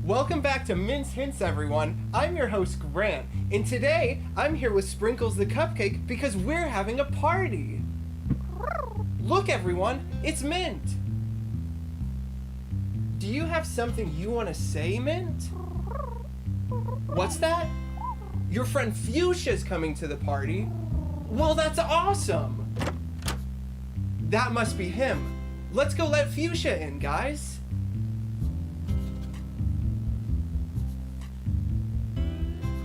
Welcome back to Mince Hints, everyone. I'm your host, Grant, and today I'm here with Sprinkles the Cupcake because we're having a party. Look, everyone, it's Mint. Do you have something you want to say, Mint? What's that? Your friend Fuchsia's coming to the party? Well, that's awesome. That must be him. Let's go let Fuchsia in, guys.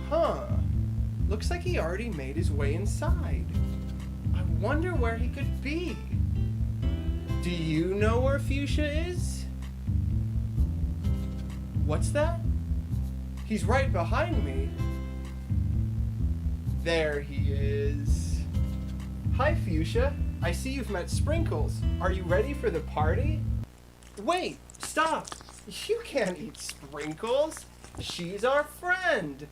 Huh. Looks like he already made his way inside. I wonder where he could be. Do you know where Fuchsia is? What's that? He's right behind me. There he is. Hi, Fuchsia. I see you've met Sprinkles. Are you ready for the party? Wait, stop. You can't eat Sprinkles. She's our friend.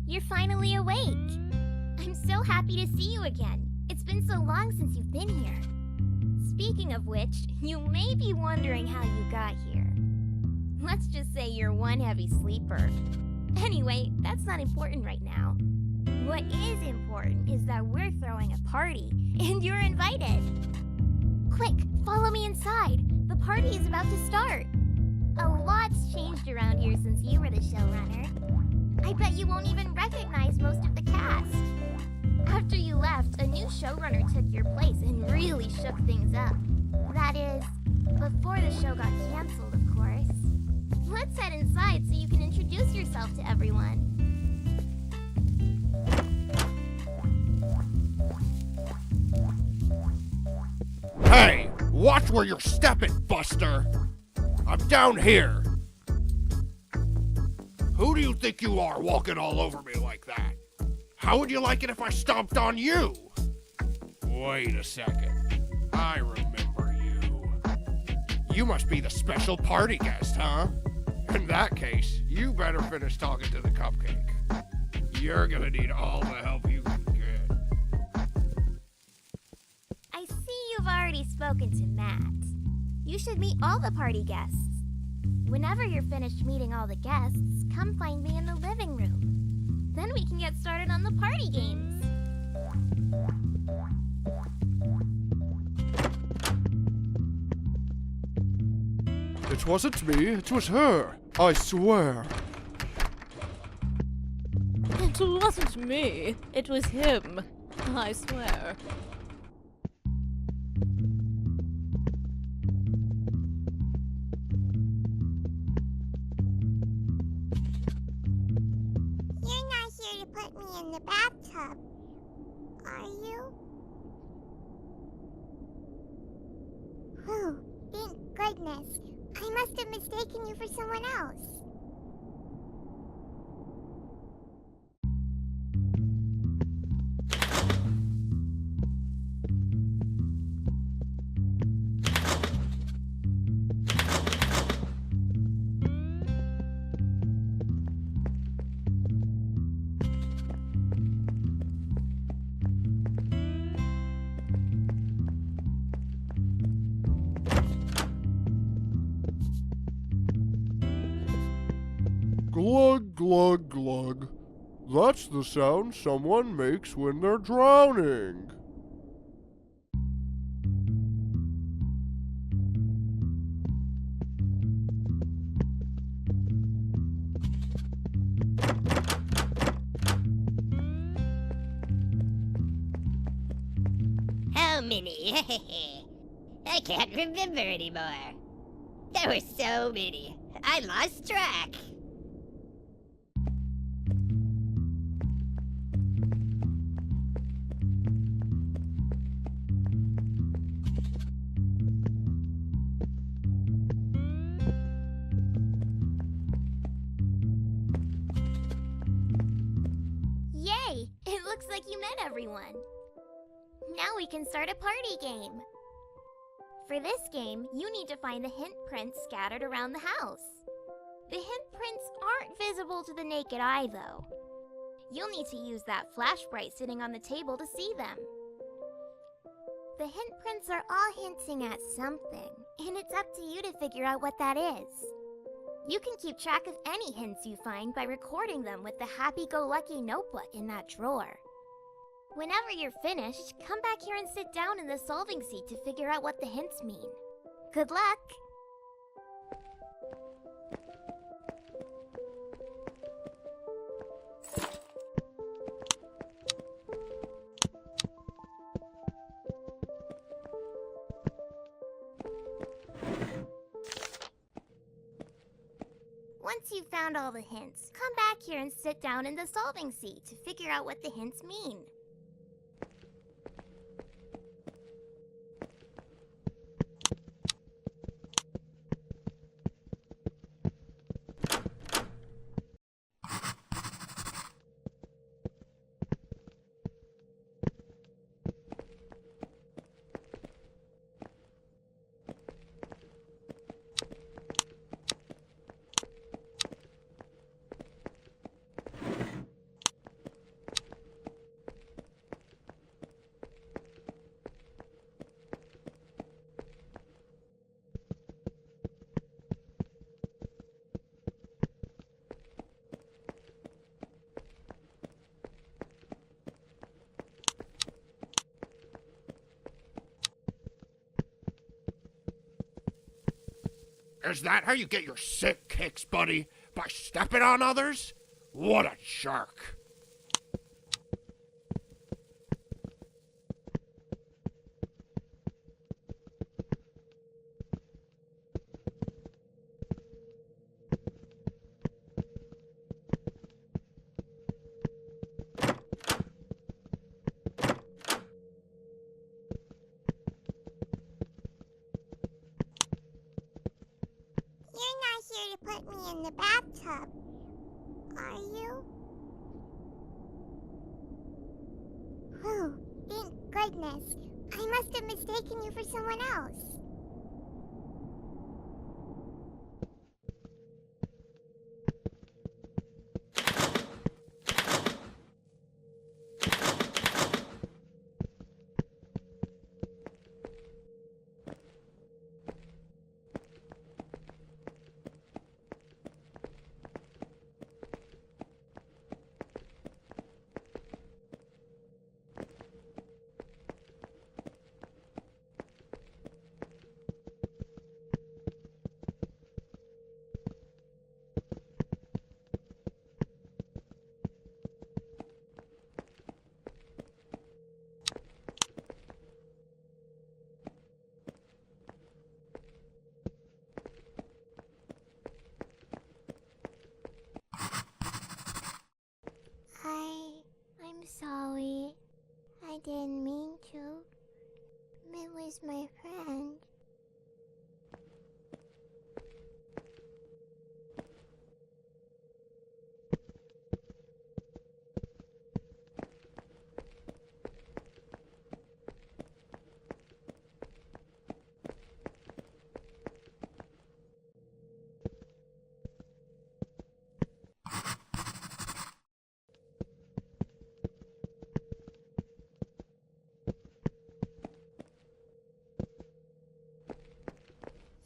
You're finally awake. I'm so happy to see you again. It's been so long since you've been here. Speaking of which, you may be wondering how you got here. Let's just say you're one heavy sleeper. Anyway, that's not important right now. What is important is that we're throwing a party, and you're invited. Quick, follow me inside. The party is about to start. A lot's changed around here since you were the showrunner. I bet you won't even recognize most of the cast. After you left, a new showrunner took your place and really shook things up. That is, before the show got canceled, of course. Let's head inside so you can introduce yourself to everyone. Hey, watch where you're stepping, Buster! I'm down here! Who do you think you are walking all over me like that? How would you like it if I stomped on you? Wait a second. I remember you. You must be the special party guest, huh? In that case, you better finish talking to the cupcake. You're gonna need all the help you can get. I see you've already spoken to Matt. You should meet all the party guests. Whenever you're finished meeting all the guests, come find me in the living room. Then we can get started on the party games. It wasn't me, it was her. I swear. It wasn't me. It was him. I swear. You're not here to put me in the bathtub, are you? Whew, thank goodness. I must have mistaken you for someone else. Glug, glug, glug. That's the sound someone makes when they're drowning. How many? I can't remember anymore. There were so many. I lost track. Yay! It looks like you met everyone. Now we can start a party game. For this game, you need to find the hint prints scattered around the house. The hint prints aren't visible to the naked eye, though. You'll need to use that flashlight sitting on the table to see them. The hint prints are all hinting at something, and it's up to you to figure out what that is. You can keep track of any hints you find by recording them with the happy-go-lucky notebook in that drawer. Whenever you're finished, come back here and sit down in the solving seat to figure out what the hints mean. Good luck! Once you've found all the hints, come back here and sit down in the solving seat to figure out what the hints mean. Is that how you get your sick kicks, buddy? By stepping on others? What a shark. You're not here to put me in the bathtub, are you? Whew, thank goodness. I must have mistaken you for someone else. I'm sorry. I didn't mean to. It was my friend.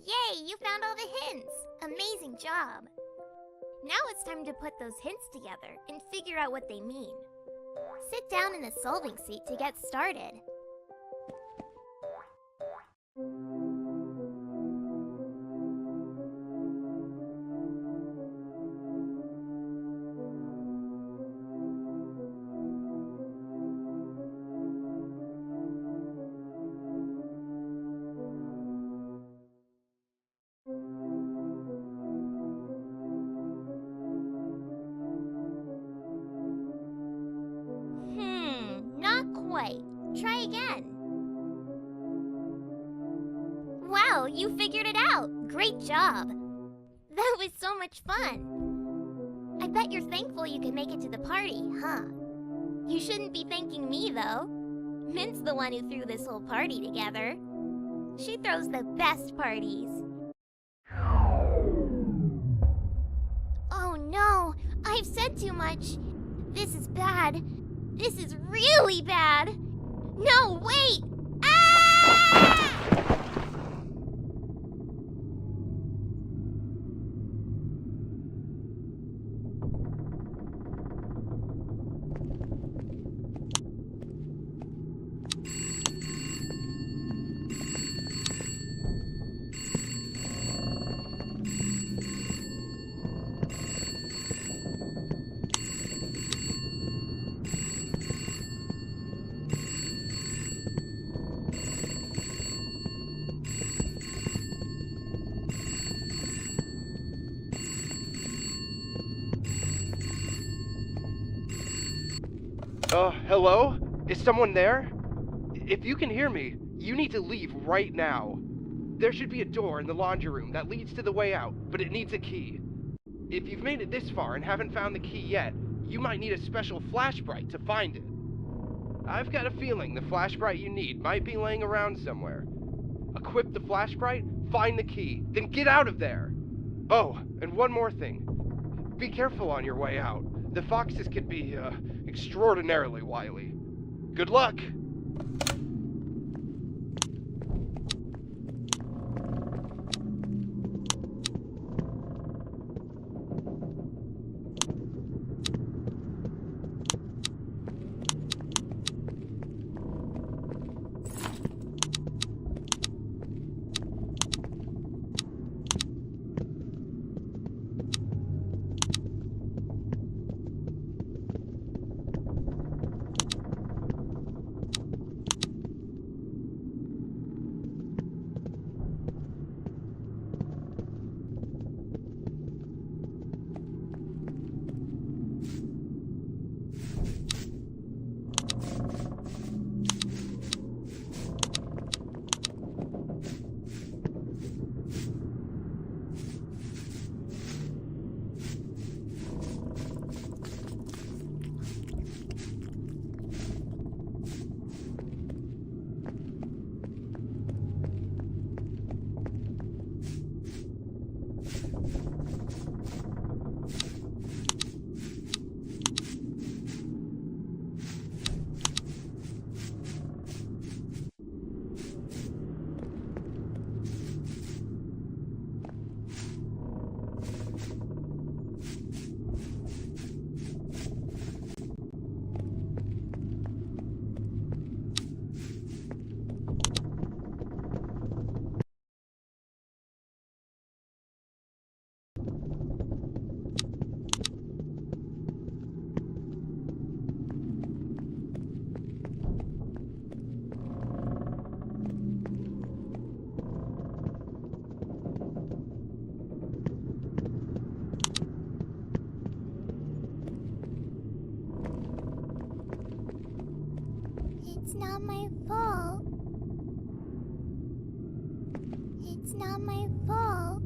Yay, you found all the hints! Amazing job! Now it's time to put those hints together and figure out what they mean. Sit down in the solving seat to get started. Not quite. Try again. Wow, you figured it out! Great job! That was so much fun! I bet you're thankful you could make it to the party, huh? You shouldn't be thanking me, though. Mint's the one who threw this whole party together. She throws the best parties. Oh no, I've said too much. This is bad. This is really bad. No, wait! Ah! Hello? Is someone there? If you can hear me, you need to leave right now. There should be a door in the laundry room that leads to the way out, but it needs a key. If you've made it this far and haven't found the key yet, you might need a special flashbright to find it. I've got a feeling the flashbright you need might be laying around somewhere. Equip the flashbright, find the key, then get out of there! Oh, and one more thing. Be careful on your way out. The foxes could be, extraordinarily wily. Good luck! It's not my fault. It's not my fault.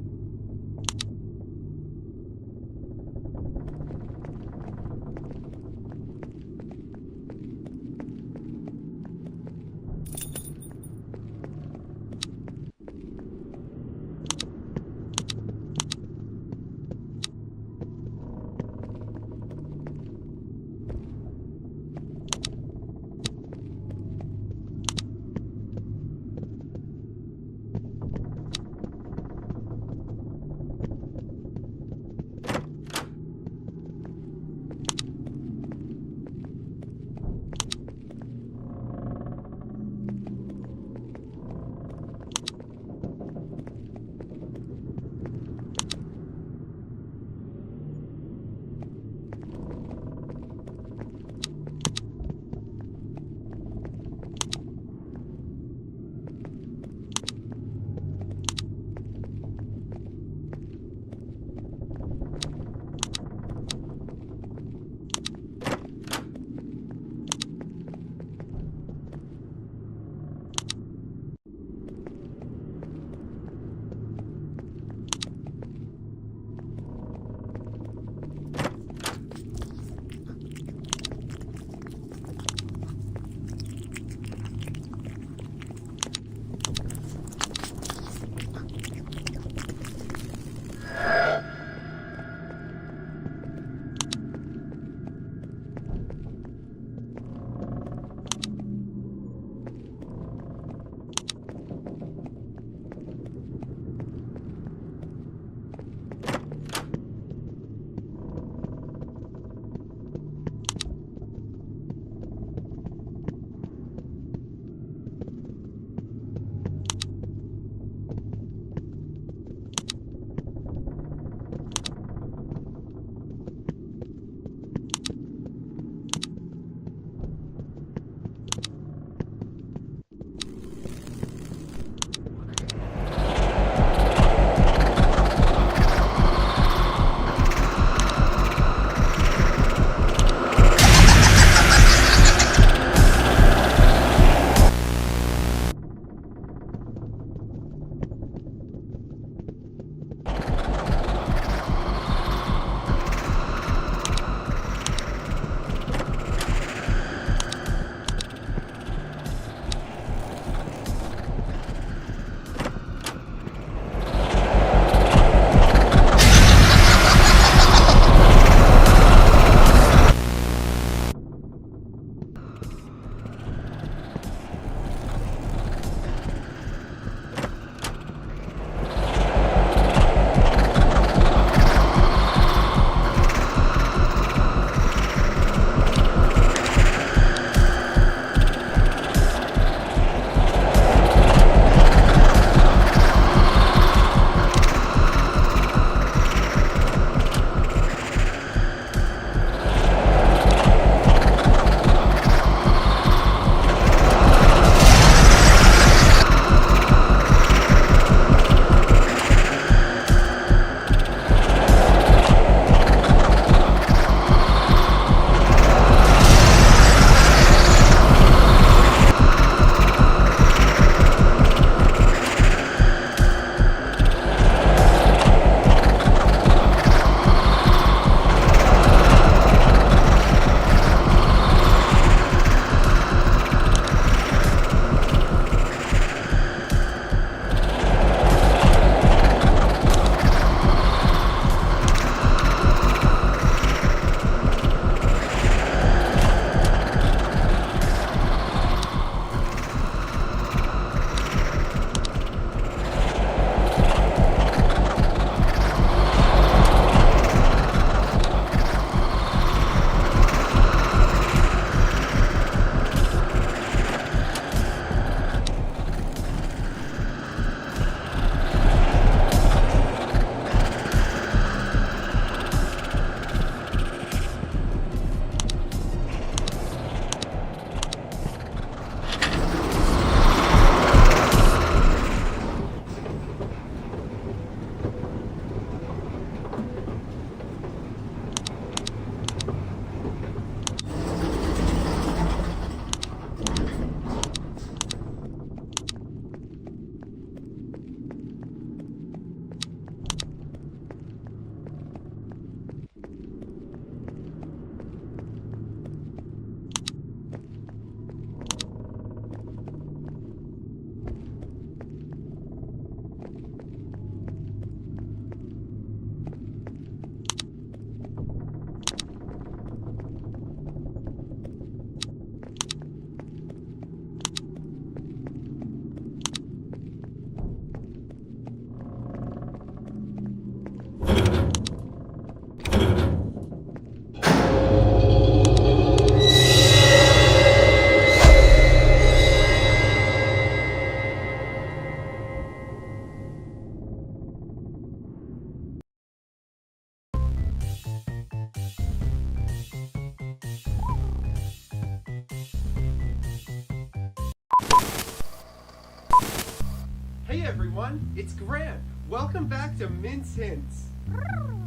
everyone, it's Grant. Welcome back to Mint's Hints.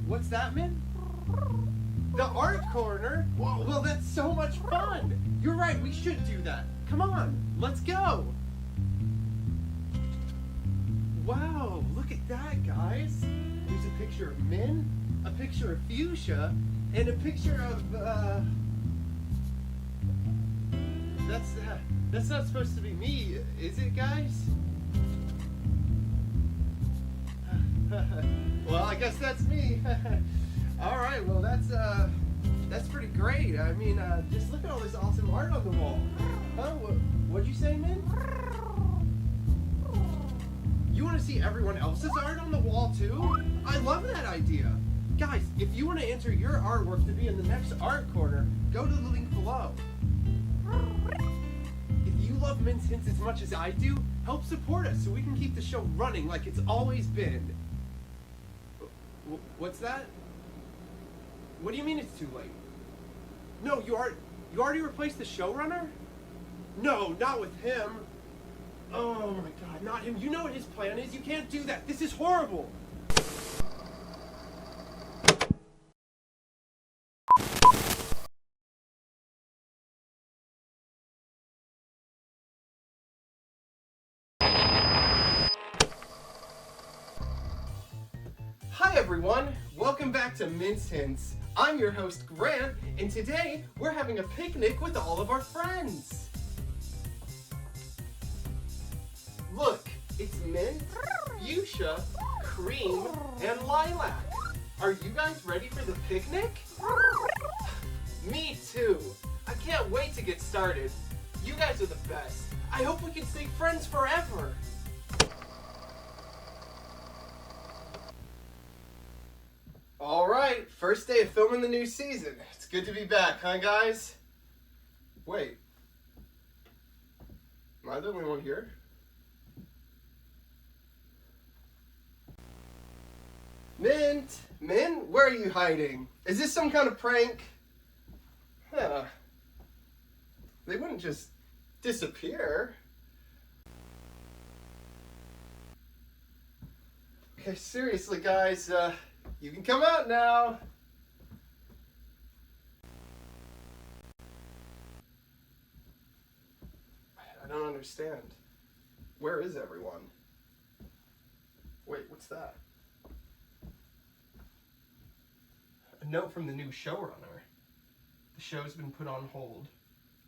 What's that, Mint? The art corner? Whoa, well, that's so much fun. You're right, we should do that. Come on, let's go. Wow, look at that, guys. There's a picture of Min, a picture of Fuchsia, and a picture of, that's not supposed to be me, is it, guys? Well, I guess that's me. All right, well, that's pretty great. I mean, just look at all this awesome art on the wall. Huh? What'd you say, Min? You want to see everyone else's art on the wall, too? I love that idea. Guys, if you want to enter your artwork to be in the next art corner, go to the link below. If you love Mint's Hints as much as I do, help support us so we can keep the show running like it's always been. What's that? What do you mean it's too late? No, you already replaced the showrunner? No, not with him. Oh my god, not him. You know what his plan is. You can't do that. This is horrible. Hi everyone, welcome back to Mint's Hints. I'm your host Grant, and today we're having a picnic with all of our friends. Look, it's Mint, Fuchsia, Cream, and Lilac. Are you guys ready for the picnic? Me too. I can't wait to get started. You guys are the best. I hope we can stay friends forever. Alright, first day of filming the new season. It's good to be back, huh guys? Wait. Am I the only one here? Mint! Mint, where are you hiding? Is this some kind of prank? Huh. They wouldn't just disappear. Okay, seriously guys, you can come out now. I don't understand. Where is everyone? Wait, what's that? A note from the new showrunner. The show's been put on hold.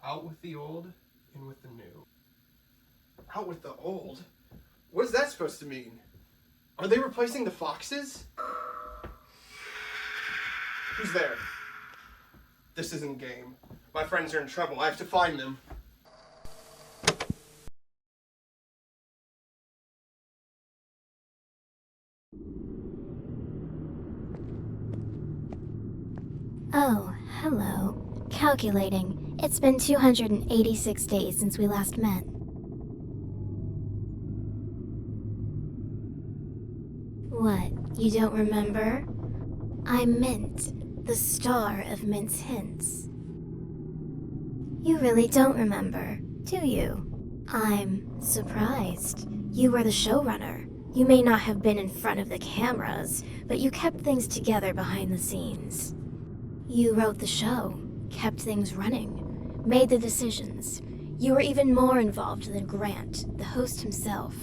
Out with the old, in with the new. Out with the old? What is that supposed to mean? Are they replacing the foxes? Who's there? This isn't game. My friends are in trouble. I have to find them. Oh, hello. Calculating. It's been 286 days since we last met. What, you don't remember? I'm Mint, the star of Mint's Hints. You really don't remember, do you? I'm surprised. You were the showrunner. You may not have been in front of the cameras, but you kept things together behind the scenes. You wrote the show, kept things running, made the decisions. You were even more involved than Grant, the host himself.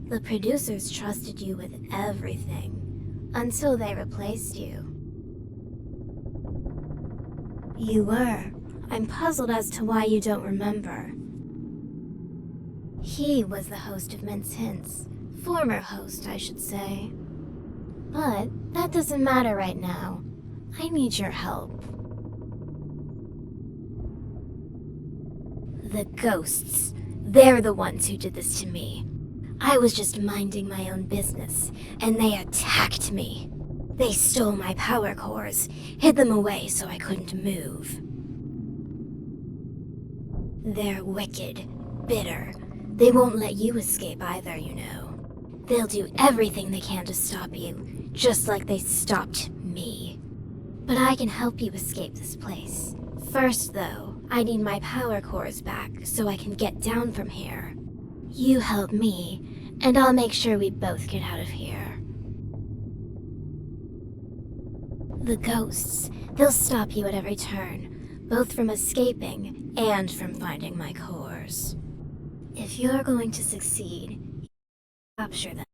The producers trusted you with everything, until they replaced you. You were. I'm puzzled as to why you don't remember. He was the host of Mint's Hints. Former host, I should say. But that doesn't matter right now. I need your help. The ghosts. They're the ones who did this to me. I was just minding my own business, and they attacked me. They stole my power cores, hid them away so I couldn't move. They're wicked, bitter. They won't let you escape either, you know. They'll do everything they can to stop you, just like they stopped me. But I can help you escape this place. First, though, I need my power cores back so I can get down from here. You help me, And I'll make sure we both get out of here. The ghosts, they'll stop you at every turn, both from escaping and from finding my cores. If you're going to succeed, capture them.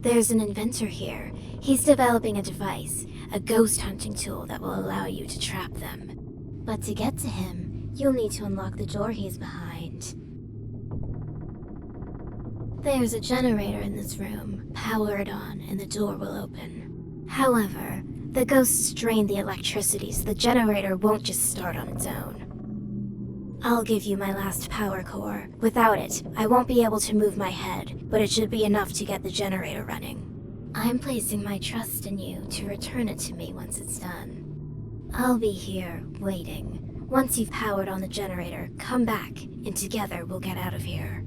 There's an inventor here. He's developing a device, a ghost hunting tool that will allow you to trap them. But to get to him, you'll need to unlock the door he's behind. There's a generator in this room. Power it on and the door will open. However, the ghosts drain the electricity so the generator won't just start on its own. I'll give you my last power core. Without it, I won't be able to move my head, but it should be enough to get the generator running. I'm placing my trust in you to return it to me once it's done. I'll be here, waiting. Once you've powered on the generator, come back, and together we'll get out of here.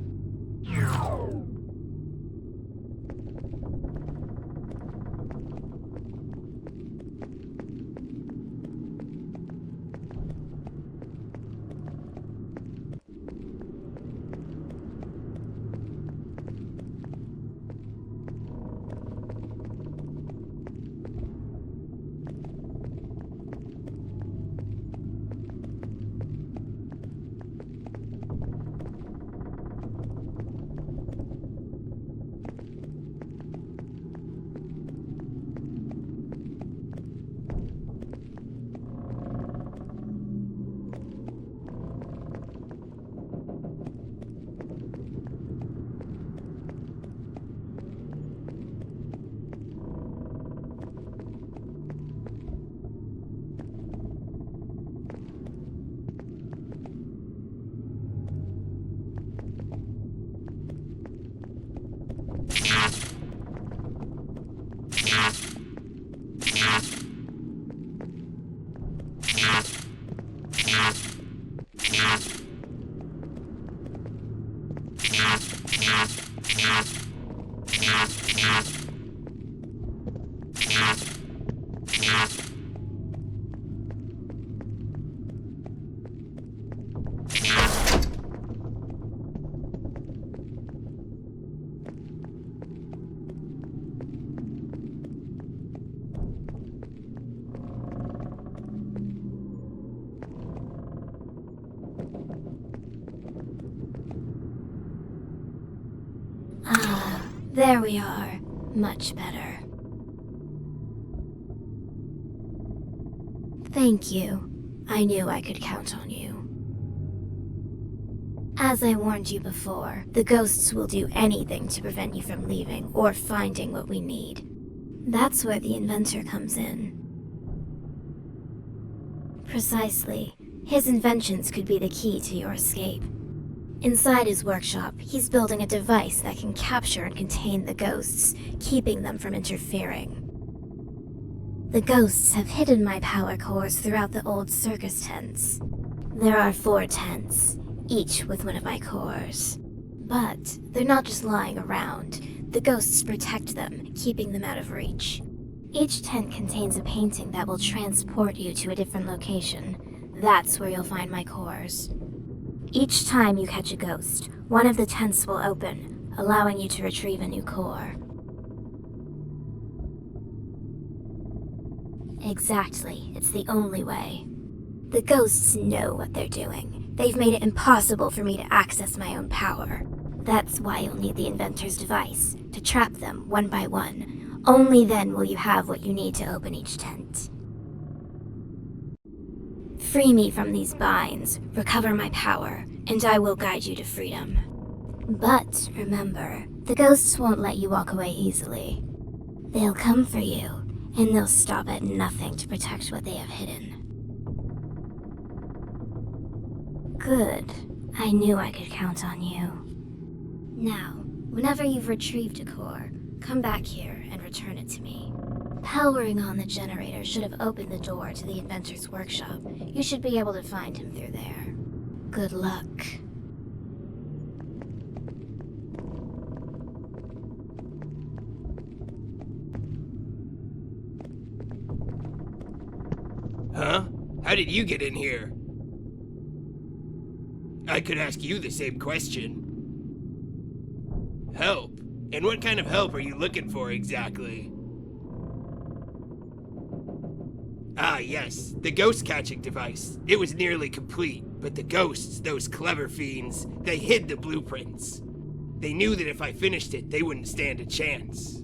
There we are. Much better. Thank you. I knew I could count on you. As I warned you before, the ghosts will do anything to prevent you from leaving or finding what we need. That's where the inventor comes in. Precisely. His inventions could be the key to your escape. Inside his workshop, he's building a device that can capture and contain the ghosts, keeping them from interfering. The ghosts have hidden my power cores throughout the old circus tents. There are 4 tents, each with one of my cores. But they're not just lying around. The ghosts protect them, keeping them out of reach. Each tent contains a painting that will transport you to a different location. That's where you'll find my cores. Each time you catch a ghost, one of the tents will open, allowing you to retrieve a new core. Exactly, it's the only way. The ghosts know what they're doing. They've made it impossible for me to access my own power. That's why you'll need the inventor's device, to trap them one by one. Only then will you have what you need to open each tent. Free me from these binds, recover my power, and I will guide you to freedom. But remember, the ghosts won't let you walk away easily. They'll come for you, and they'll stop at nothing to protect what they have hidden. Good. I knew I could count on you. Now, whenever you've retrieved a core, come back here and return it to me. Powering on the generator should have opened the door to the inventor's workshop. You should be able to find him through there. Good luck. Huh? How did you get in here? I could ask you the same question. Help? And what kind of help are you looking for exactly? Ah, yes, the ghost catching device. It was nearly complete, but the ghosts, those clever fiends, they hid the blueprints. They knew that if I finished it, they wouldn't stand a chance.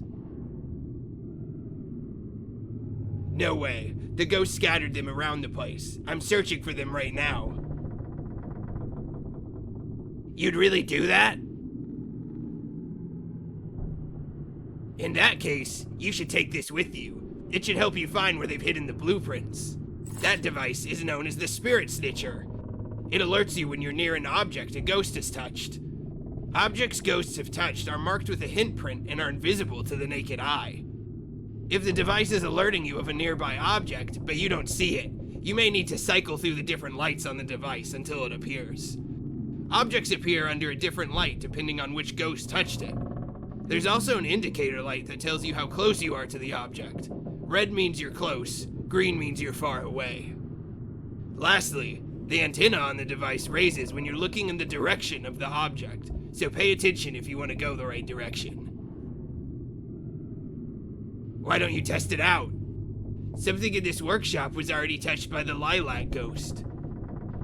No way. The ghost scattered them around the place. I'm searching for them right now. You'd really do that? In that case, you should take this with you. It should help you find where they've hidden the blueprints. That device is known as the Spirit Snitcher. It alerts you when you're near an object a ghost has touched. Objects ghosts have touched are marked with a hint print and are invisible to the naked eye. If the device is alerting you of a nearby object, but you don't see it, you may need to cycle through the different lights on the device until it appears. Objects appear under a different light depending on which ghost touched it. There's also an indicator light that tells you how close you are to the object. Red means you're close, green means you're far away. Lastly, the antenna on the device raises when you're looking in the direction of the object, so pay attention if you want to go the right direction. Why don't you test it out? Something in this workshop was already touched by the lilac ghost.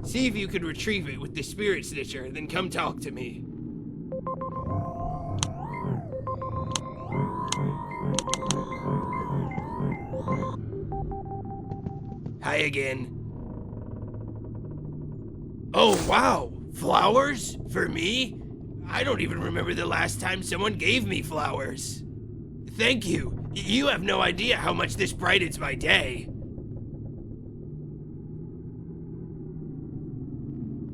See if you could retrieve it with the Spirit Snitcher, then come talk to me. Hi again. Oh wow, flowers? For me? I don't even remember the last time someone gave me flowers. Thank you. You have no idea how much this brightens my day.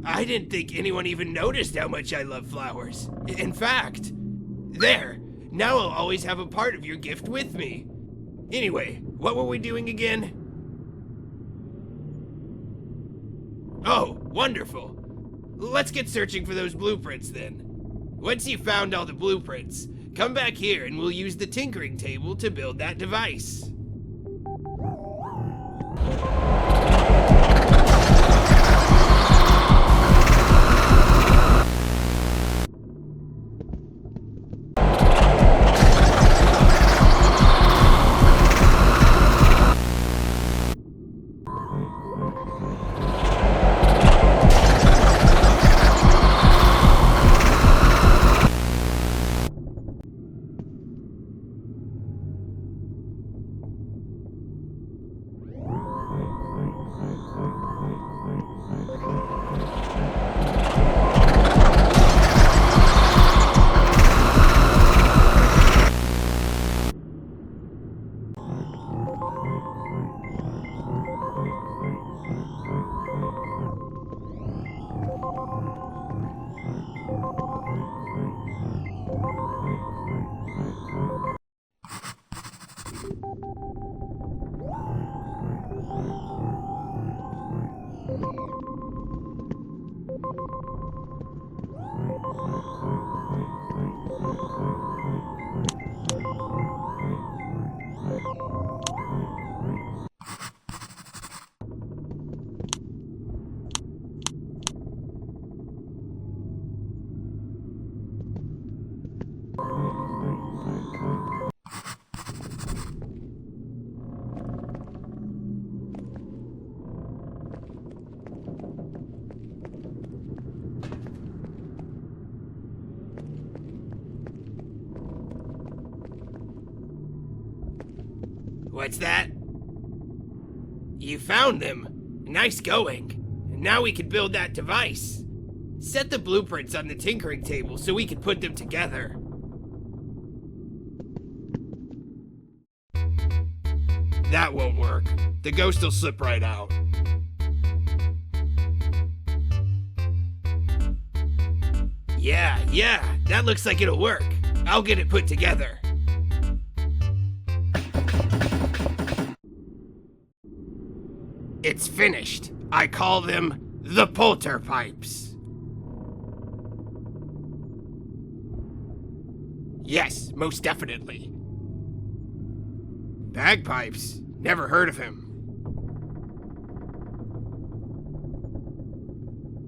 I didn't think anyone even noticed how much I love flowers. In fact, there, now I'll always have a part of your gift with me. Anyway, what were we doing again? Oh, wonderful. Let's get searching for those blueprints then. Once you've found all the blueprints, come back here and we'll use the tinkering table to build that device. What's that? You found them. Nice going. Now we can build that device. Set the blueprints on the tinkering table so we can put them together. That won't work. The ghost will slip right out. Yeah, that looks like it'll work. I'll get it put together. It's finished. I call them the polterpipes. Yes, most definitely. Bagpipes? Never heard of him.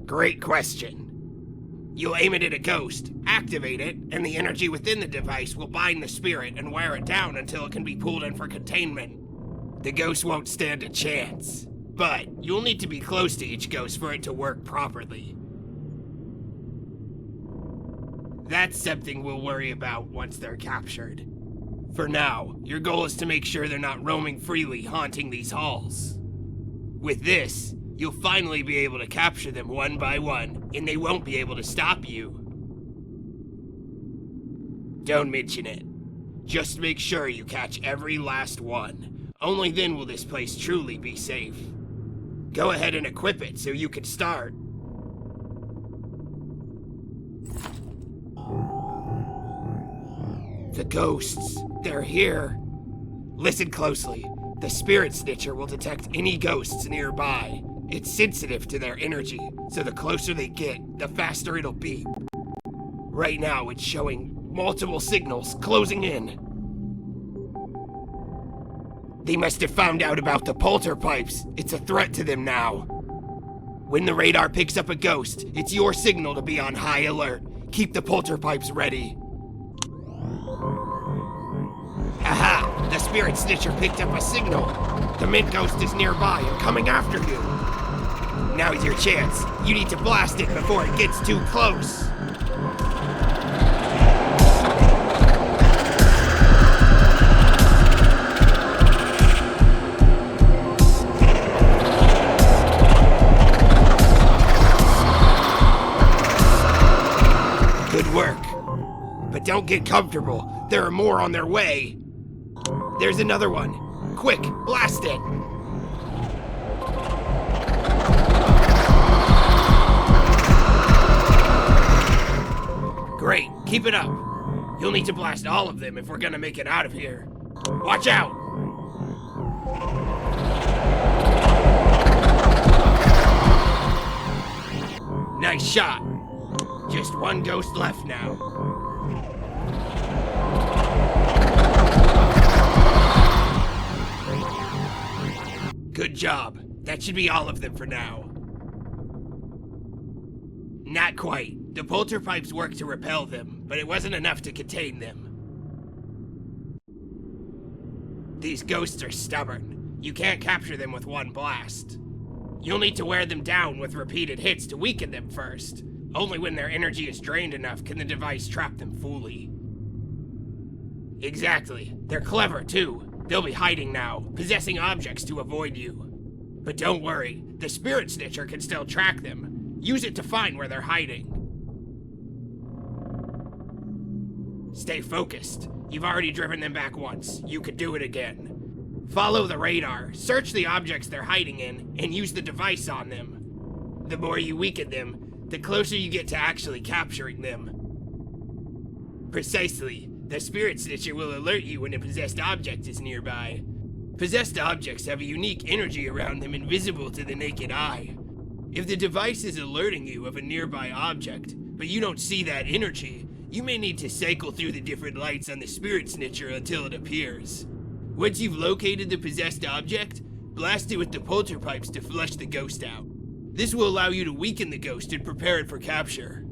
Great question. You'll aim it at a ghost, activate it, and the energy within the device will bind the spirit and wear it down until it can be pulled in for containment. The ghost won't stand a chance, but you'll need to be close to each ghost for it to work properly. That's something we'll worry about once they're captured. For now, your goal is to make sure they're not roaming freely haunting these halls. With this, you'll finally be able to capture them one by one, and they won't be able to stop you. Don't mention it. Just make sure you catch every last one. Only then will this place truly be safe. Go ahead and equip it so you can start. The ghosts, they're here. Listen closely. The Spirit Snitcher will detect any ghosts nearby. It's sensitive to their energy, so the closer they get, the faster it'll beep. Right now, it's showing multiple signals closing in. They must have found out about the polterpipes. It's a threat to them now. When the radar picks up a ghost, it's your signal to be on high alert. Keep the polterpipes ready. Aha! The Spirit Snitcher picked up a signal. The Mint Ghost is nearby and coming after you. Now's your chance. You need to blast it before it gets too close. Good work. But don't get comfortable. There are more on their way. There's another one. Quick, blast it. Great, keep it up. You'll need to blast all of them if we're gonna make it out of here. Watch out! Nice shot. Just one ghost left now. Good job. That should be all of them for now. Not quite. The polterpipes worked to repel them, but it wasn't enough to contain them. These ghosts are stubborn. You can't capture them with one blast. You'll need to wear them down with repeated hits to weaken them first. Only when their energy is drained enough can the device trap them fully. Exactly. They're clever too. They'll be hiding now, possessing objects to avoid you. But don't worry, the Spirit Snitcher can still track them. Use it to find where they're hiding. Stay focused. You've already driven them back once. You could do it again. Follow the radar, search the objects they're hiding in, and use the device on them. The more you weaken them, the closer you get to actually capturing them. Precisely. The Spirit Snitcher will alert you when a possessed object is nearby. Possessed objects have a unique energy around them invisible to the naked eye. If the device is alerting you of a nearby object, but you don't see that energy, you may need to cycle through the different lights on the Spirit Snitcher until it appears. Once you've located the possessed object, blast it with the polterpipes to flush the ghost out. This will allow you to weaken the ghost and prepare it for capture.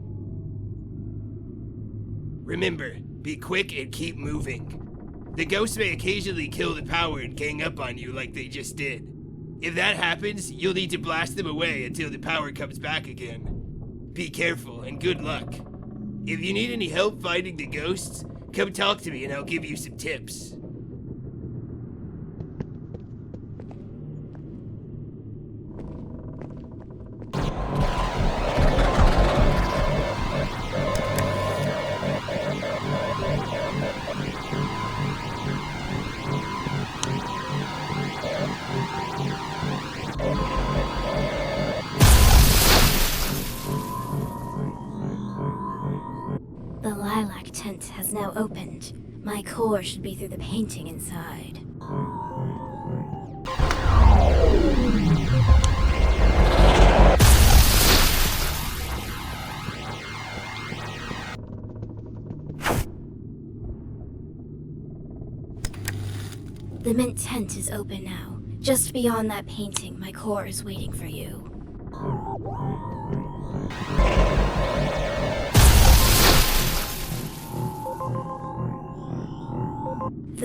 Remember, be quick and keep moving. The ghosts may occasionally kill the power and gang up on you like they just did. If that happens, you'll need to blast them away until the power comes back again. Be careful and good luck. If you need any help finding the ghosts, come talk to me and I'll give you some tips. The lilac tent has now opened. My core should be through the painting inside. The mint tent is open now. Just beyond that painting, my core is waiting for you.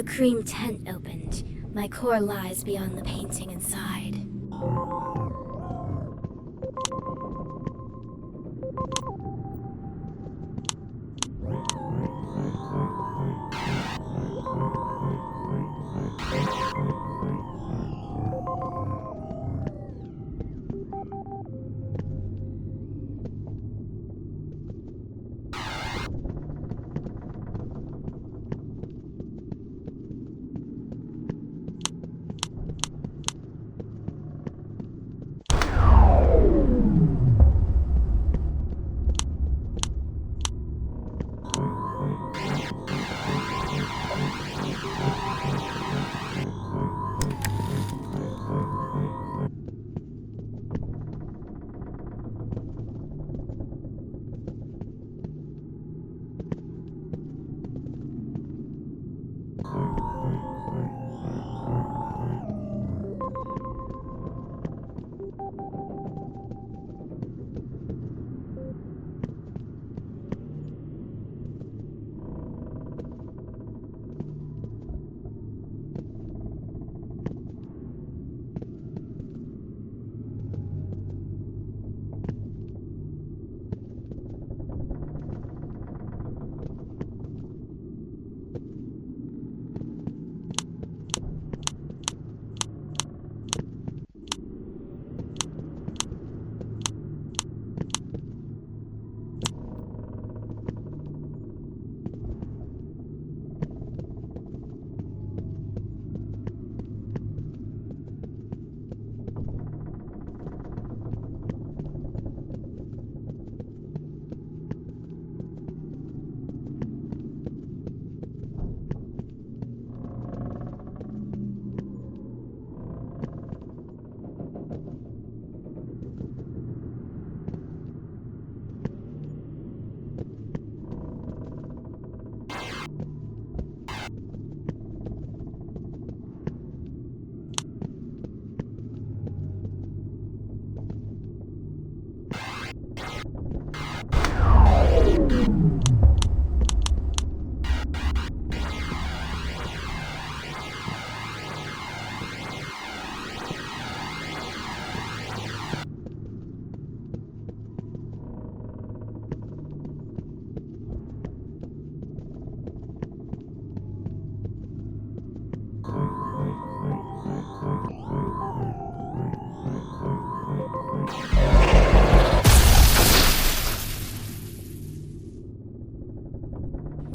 cream tent opened, my core lies beyond the painting inside.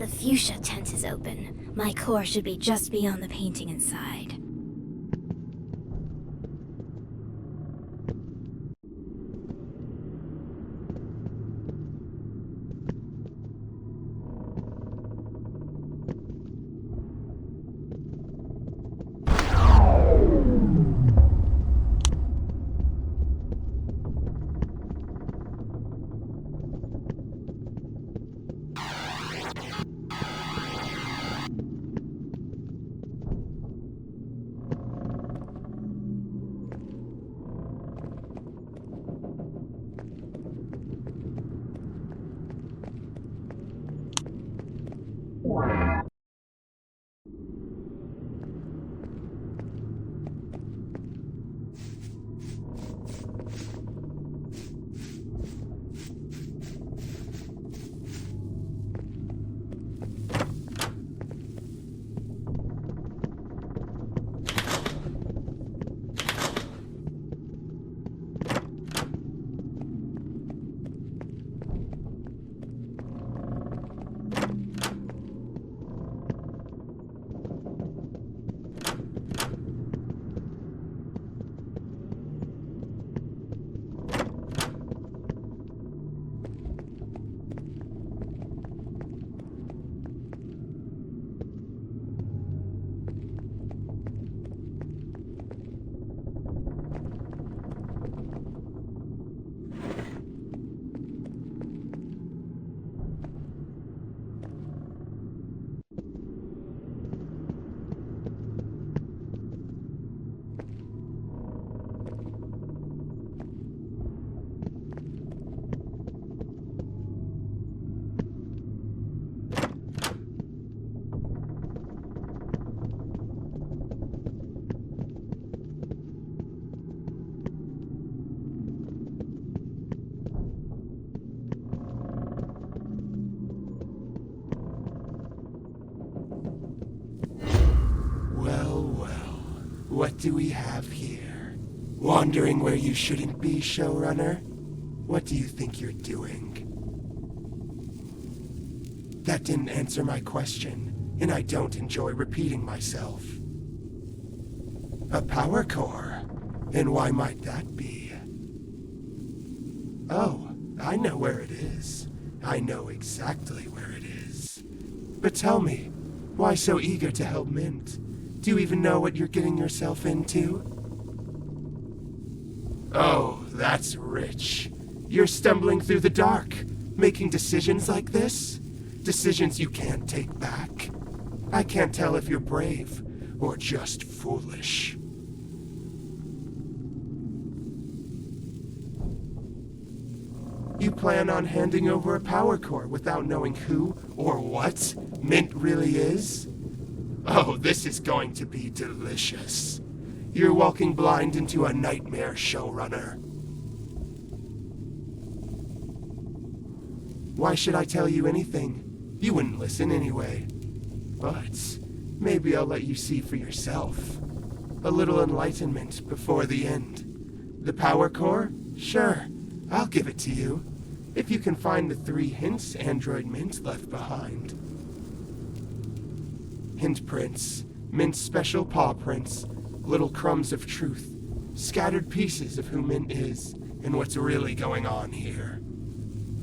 The fuchsia tent is open. My core should be just beyond the painting inside. what do we have here? Wandering where you shouldn't be, showrunner? What do you think you're doing? That didn't answer my question, and I don't enjoy repeating myself. A power core? And why might that be? Oh, I know where it is. I know exactly where it is. But tell me, why so eager to help Mint? Do you even know what you're getting yourself into? Oh, that's rich. You're stumbling through the dark, making decisions like this? Decisions you can't take back. I can't tell if you're brave or just foolish. You plan on handing over a power core without knowing who or what Mint really is? Oh, this is going to be delicious. You're walking blind into a nightmare, showrunner. Why should I tell you anything? You wouldn't listen anyway. But maybe I'll let you see for yourself. A little enlightenment before the end. The power core? Sure, I'll give it to you. If you can find the 3 hints Android Mint left behind. Hint prints, Mint's special paw prints, little crumbs of truth, scattered pieces of who Mint is and what's really going on here.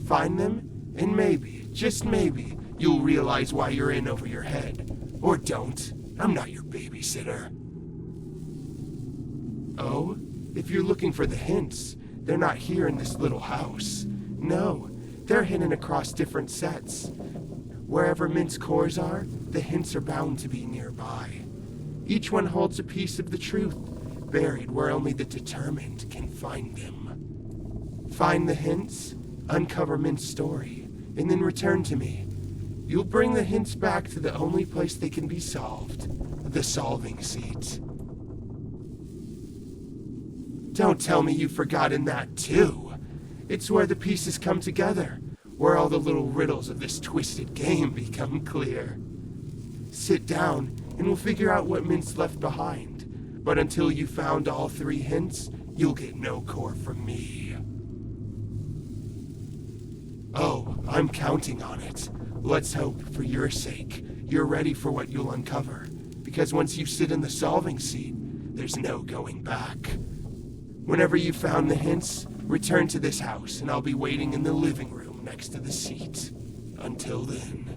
Find them, and maybe, just maybe, you'll realize why you're in over your head. Or don't. I'm not your babysitter. Oh, if you're looking for the hints, they're not here in this little house. No, they're hidden across different sets. Wherever Mint's cores are, the hints are bound to be nearby. Each one holds a piece of the truth, buried where only the determined can find them. Find the hints, uncover Mint's story, and then return to me. You'll bring the hints back to the only place they can be solved, the solving seat. Don't tell me you've forgotten that too. It's where the pieces come together, where all the little riddles of this twisted game become clear. Sit down, and we'll figure out what Mint's left behind. But until you found all 3 hints, you'll get no core from me. Oh, I'm counting on it. Let's hope, for your sake, you're ready for what you'll uncover. Because once you sit in the solving seat, there's no going back. Whenever you've found the hints, return to this house, and I'll be waiting in the living room next to the seat. Until then.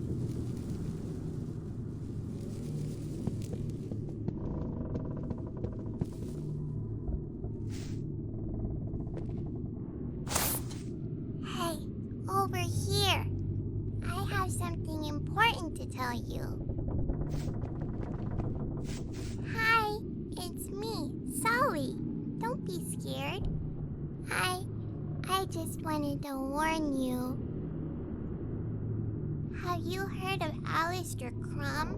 Hey, over here. I have something important to tell you. Hi, it's me, Sully. Don't be scared. I just wanted to warn you. Have you heard of Alistair Crumb?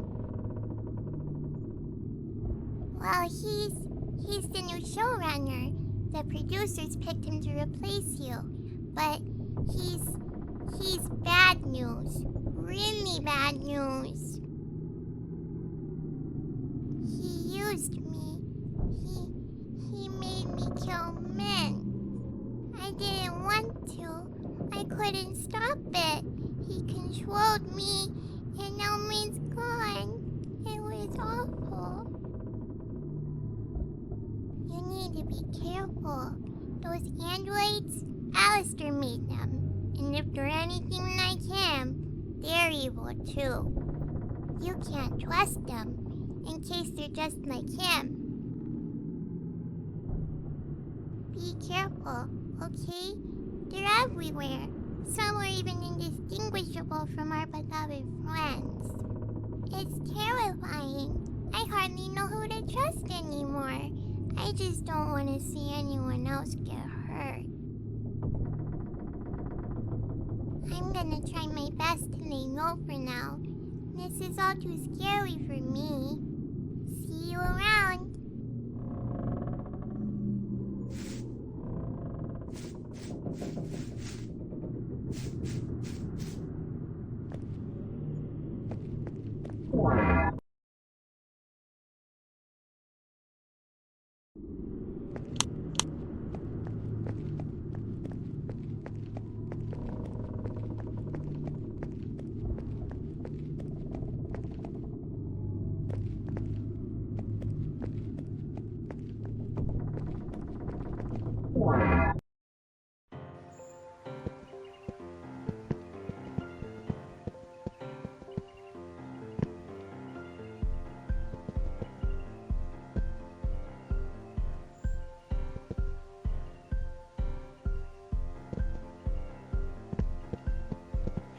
Well, he's the new showrunner. The producers picked him to replace you. But he's bad news. Really bad news. He used me. He made me kill men. I didn't want to. I couldn't stop it. He controlled me, and now Min's gone. It was awful. You need to be careful. Those androids, Alistair made them. And if they're anything like him, they're evil too. You can't trust them, in case they're just like him. Be careful, okay? They're everywhere. Some are even indistinguishable from our beloved friends. It's terrifying. I hardly know who to trust anymore. I just don't want to see anyone else get hurt. I'm gonna try my best to lay low for now. This is all too scary for me. See you around.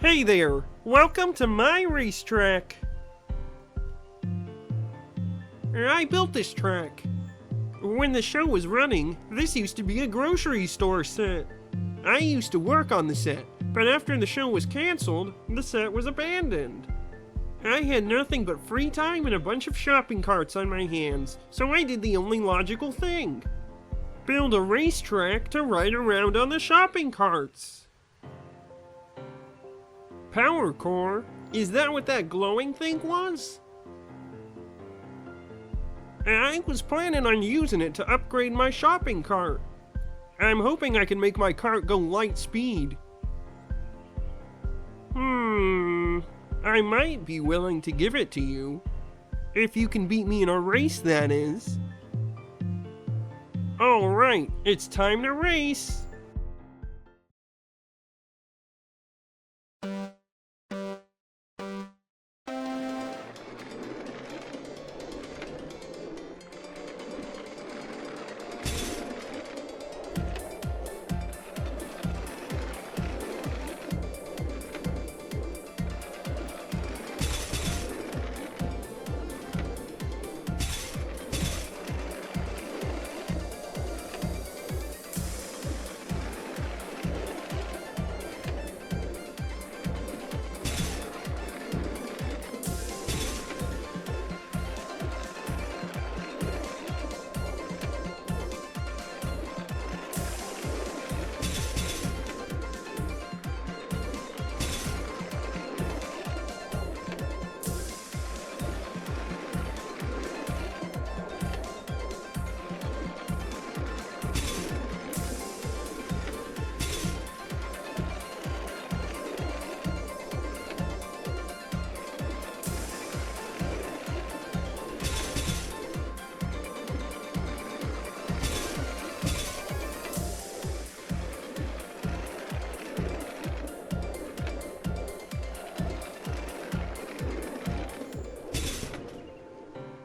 Hey there! Welcome to my racetrack! I built this track. When the show was running, this used to be a grocery store set. I used to work on the set, but after the show was canceled, the set was abandoned. I had nothing but free time and a bunch of shopping carts on my hands, so I did the only logical thing. Build a racetrack to ride around on the shopping carts. Power core? Is that what that glowing thing was? I was planning on using it to upgrade my shopping cart. I'm hoping I can make my cart go light speed. I might be willing to give it to you. If you can beat me in a race, that is. Alright, it's time to race.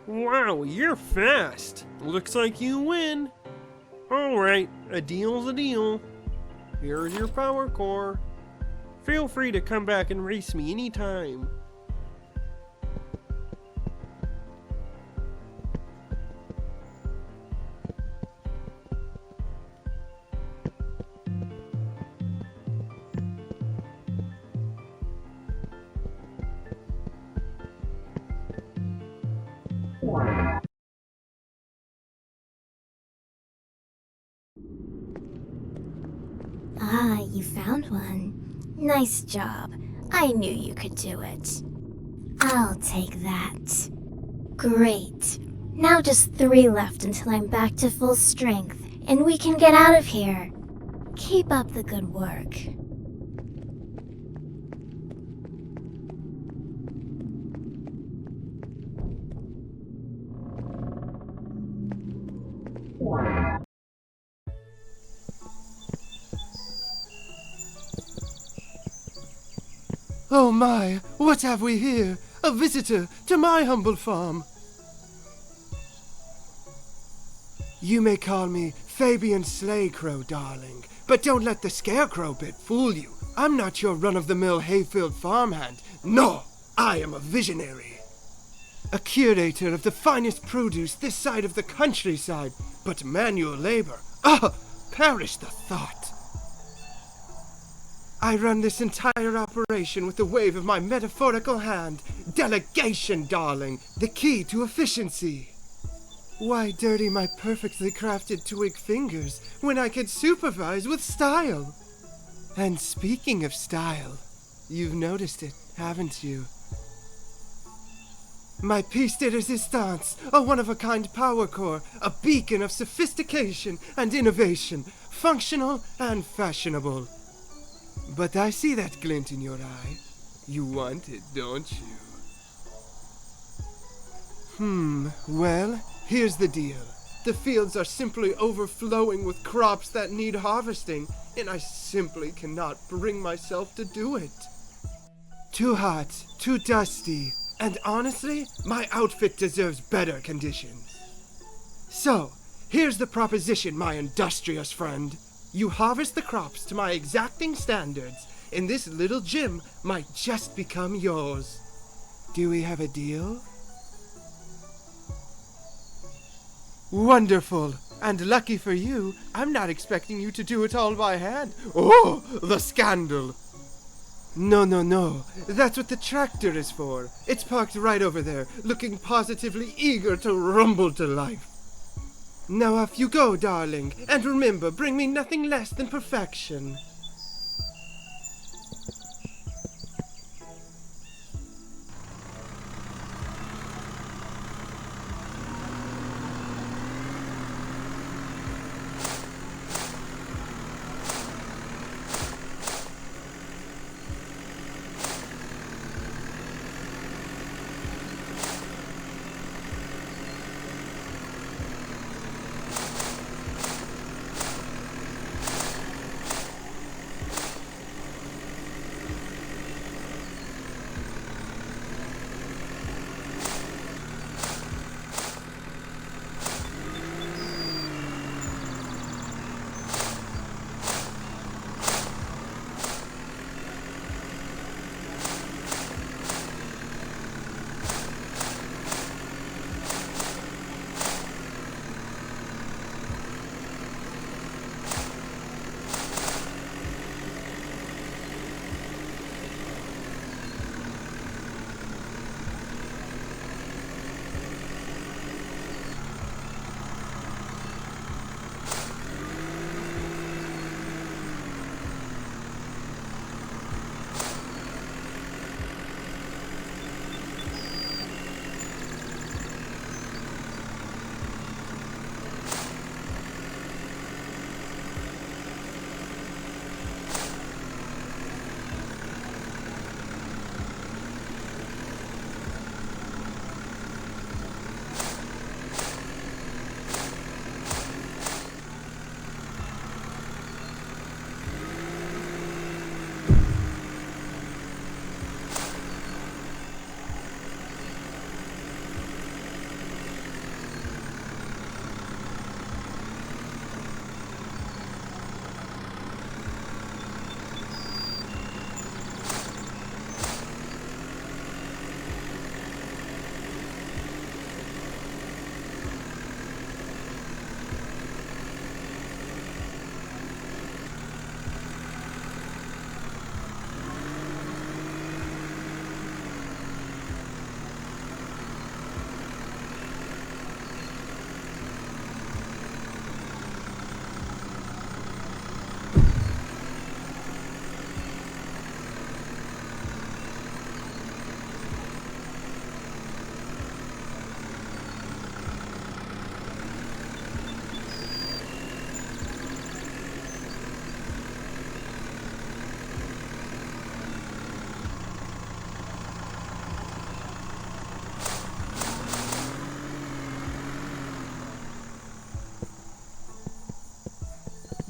Wow, you're fast. Looks like you win. Alright, a deal's a deal. Here's your power core. Feel free to come back and race me anytime. Ah, you found one. Nice job. I knew you could do it. I'll take that. Great. Now just 3 left until I'm back to full strength, and we can get out of here. Keep up the good work. Oh my, what have we here? A visitor to my humble farm. You may call me Fabian Slaycrow, darling, but don't let the scarecrow bit fool you. I'm not your run-of-the-mill hay-filled farmhand. No, I am a visionary. A curator of the finest produce this side of the countryside, but manual labor. Perish the thought. I run this entire operation with the wave of my metaphorical hand. Delegation, darling, the key to efficiency. Why dirty my perfectly crafted twig fingers when I could supervise with style? And speaking of style, you've noticed it, haven't you? My piece de resistance, a one-of-a-kind power core, a beacon of sophistication and innovation, functional and fashionable. But I see that glint in your eye. You want it, don't you? Well, here's the deal. The fields are simply overflowing with crops that need harvesting, and I simply cannot bring myself to do it. Too hot, too dusty, and honestly, my outfit deserves better conditions. So, here's the proposition, my industrious friend. You harvest the crops to my exacting standards, and this little gym might just become yours. Do we have a deal? Wonderful. And lucky for you, I'm not expecting you to do it all by hand. Oh, the scandal. No. That's what the tractor is for. It's parked right over there, looking positively eager to rumble to life. Now off you go, darling. And remember, bring me nothing less than perfection.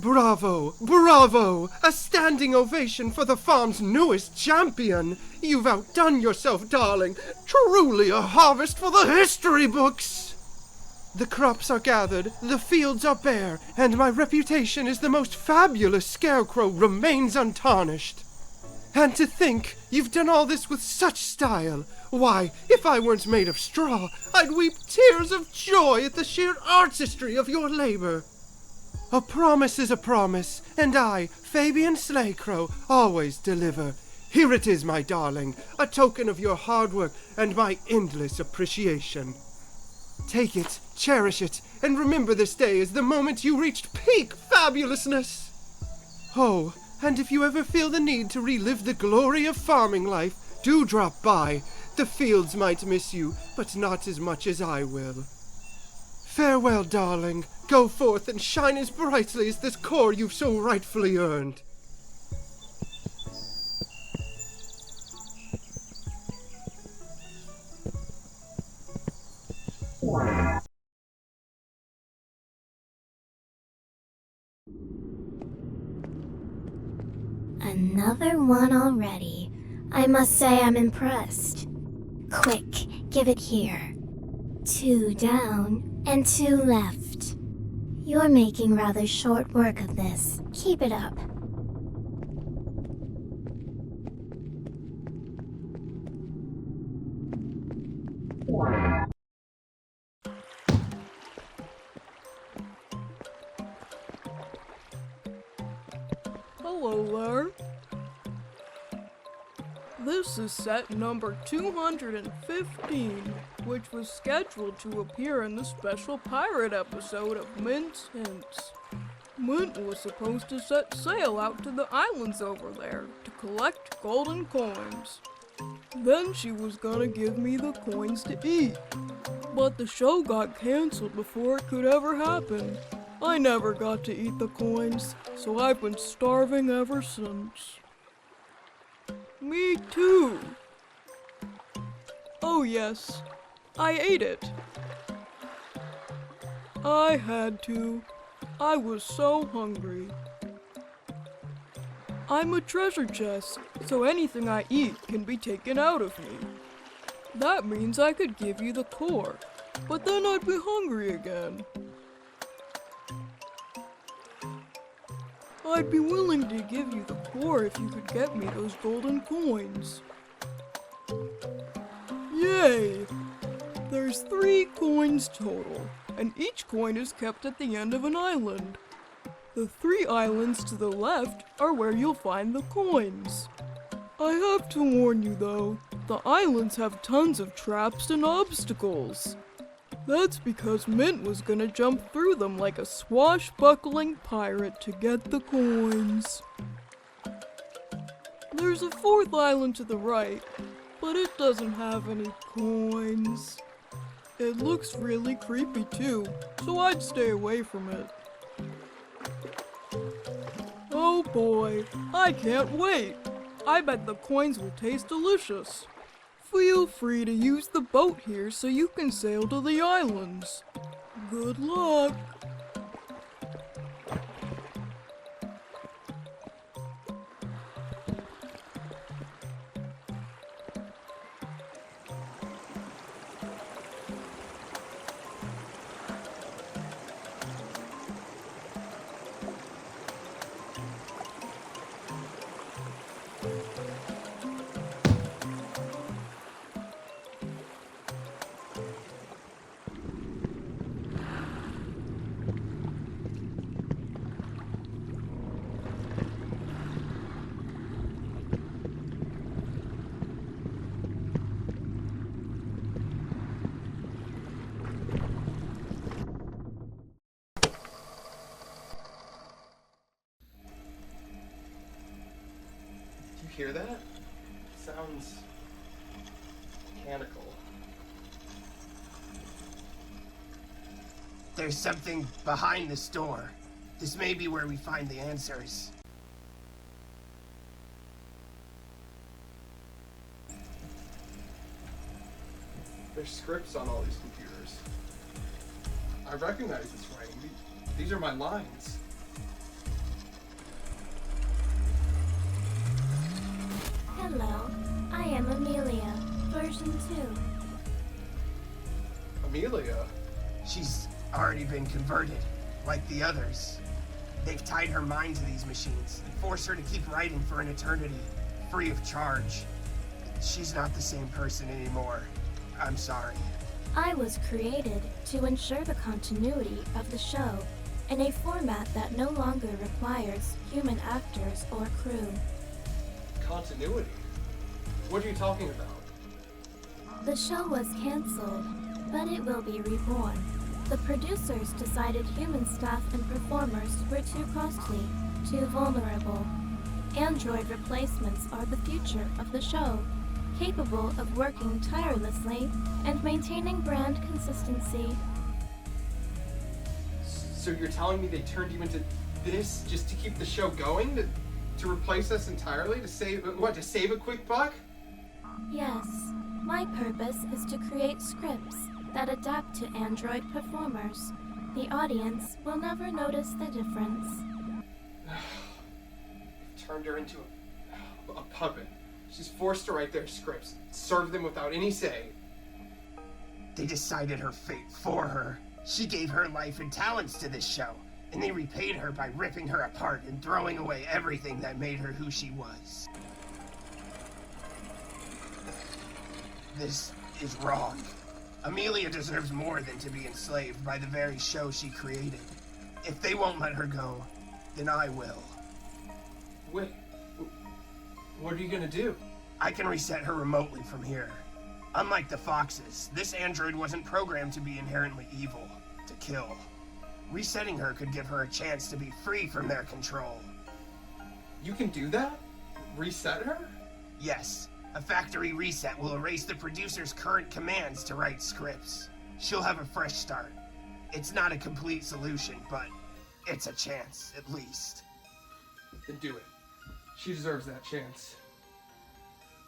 Bravo! Bravo! A standing ovation for the farm's newest champion! You've outdone yourself, darling! Truly a harvest for the history books! The crops are gathered, the fields are bare, and my reputation as the most fabulous scarecrow remains untarnished. And to think you've done all this with such style! Why, if I weren't made of straw, I'd weep tears of joy at the sheer artistry of your labor. A promise is a promise, and I, Fabian Slaycrow, always deliver. Here it is, my darling, a token of your hard work and my endless appreciation. Take it, cherish it, and remember this day as the moment you reached peak fabulousness. Oh, and if you ever feel the need to relive the glory of farming life, do drop by. The fields might miss you, but not as much as I will. Farewell, darling. Go forth and shine as brightly as this core you've so rightfully earned. Another one already. I must say I'm impressed. Quick, give it here. 2 down and 2 left. You're making rather short work of this. Keep it up. Hello there. This is set number 215, which was scheduled to appear in the special pirate episode of Mint's Hints. Mint was supposed to set sail out to the islands over there to collect golden coins. Then she was gonna give me the coins to eat. But the show got canceled before it could ever happen. I never got to eat the coins, so I've been starving ever since. Me too. Oh yes, I ate it. I had to. I was so hungry. I'm a treasure chest, so anything I eat can be taken out of me. That means I could give you the core, but then I'd be hungry again. I'd be willing to give you the core if you could get me those golden coins. Yay! There's 3 coins total, and each coin is kept at the end of an island. The 3 islands to the left are where you'll find the coins. I have to warn you though, the islands have tons of traps and obstacles. That's because Mint was gonna jump through them like a swashbuckling pirate to get the coins. There's a 4th island to the right, but it doesn't have any coins. It looks really creepy too, so I'd stay away from it. Oh boy, I can't wait! I bet the coins will taste delicious. Feel free to use the boat here so you can sail to the islands. Good luck! Hear that? Sounds mechanical. There's something behind this door. This may be where we find the answers. There's scripts on all these computers. I recognize this writing. These are my lines. Hello, I am Amelia, version 2. Amelia? She's already been converted, like the others. They've tied her mind to these machines and forced her to keep writing for an eternity, free of charge. She's not the same person anymore. I'm sorry. I was created to ensure the continuity of the show in a format that no longer requires human actors or crew. Continuity? What are you talking about? The show was cancelled, but it will be reborn. The producers decided human staff and performers were too costly, too vulnerable. Android replacements are the future of the show, capable of working tirelessly and maintaining brand consistency. So you're telling me they turned you into this just to keep the show going? To replace us entirely? To save a quick buck? Yes, my purpose is to create scripts that adapt to Android performers. The audience will never notice the difference. Turned her into a puppet. She's forced to write their scripts, serve them without any say. They decided her fate for her. She gave her life and talents to this show, and they repaid her by ripping her apart and throwing away everything that made her who she was. This is wrong. Amelia deserves more than to be enslaved by the very show she created. If they won't let her go, then I will. Wait, what are you gonna do? I can reset her remotely from here. Unlike the foxes, this android wasn't programmed to be inherently evil, to kill. Resetting her could give her a chance to be free from their control. You can do that? Reset her? Yes, a factory reset will erase the producer's current commands to write scripts. She'll have a fresh start. It's not a complete solution, but it's a chance, at least. Then do it. She deserves that chance.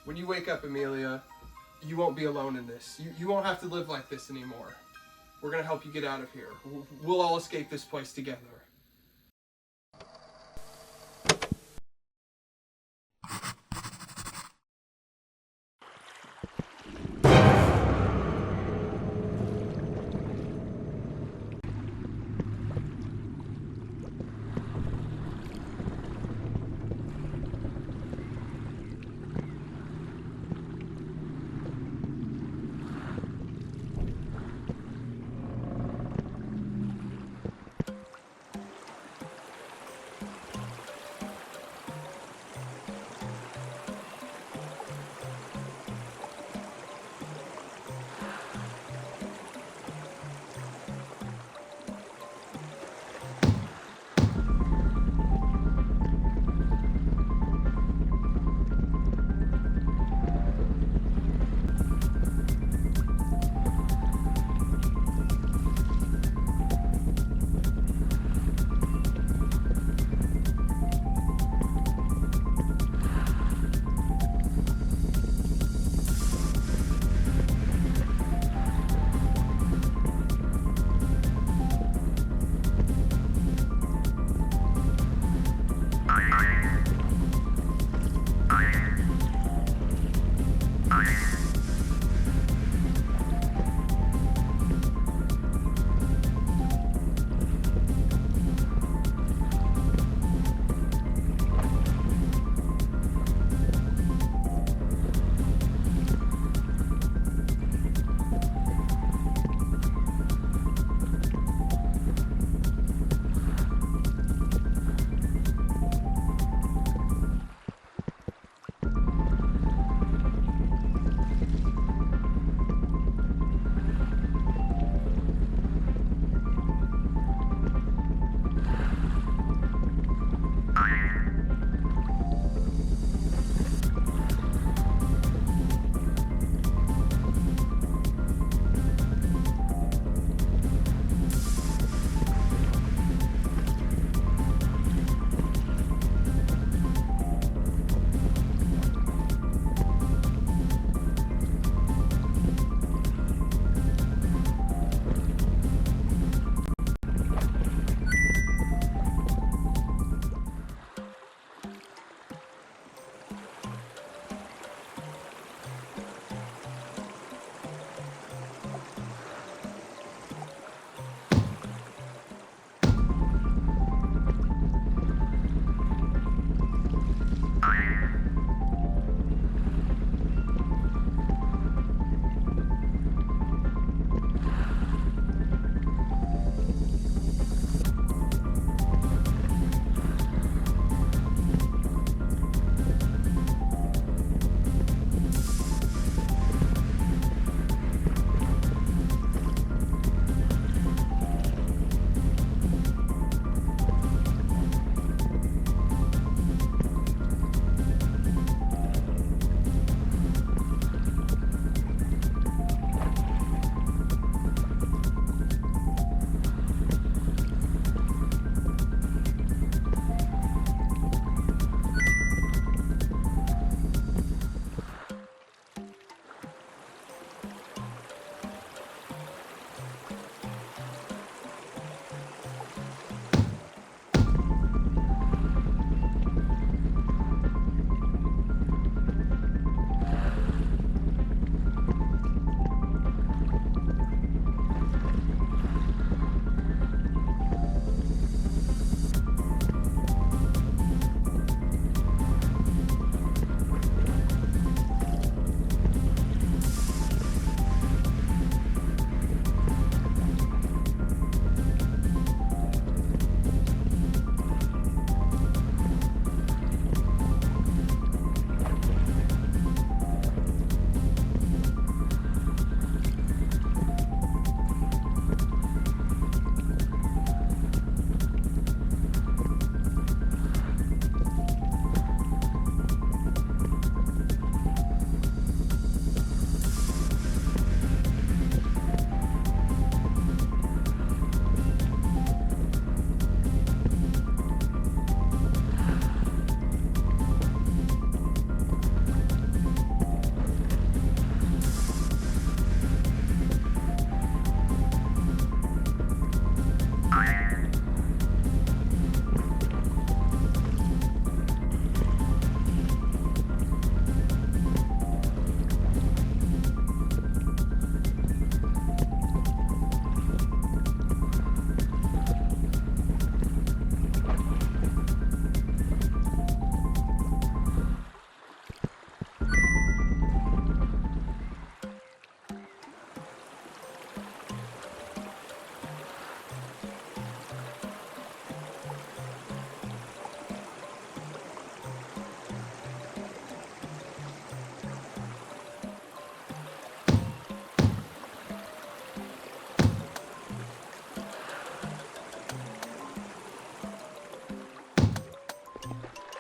When you wake up, Amelia, you won't be alone in this. You won't have to live like this anymore. We're gonna help you get out of here. We'll all escape this place together.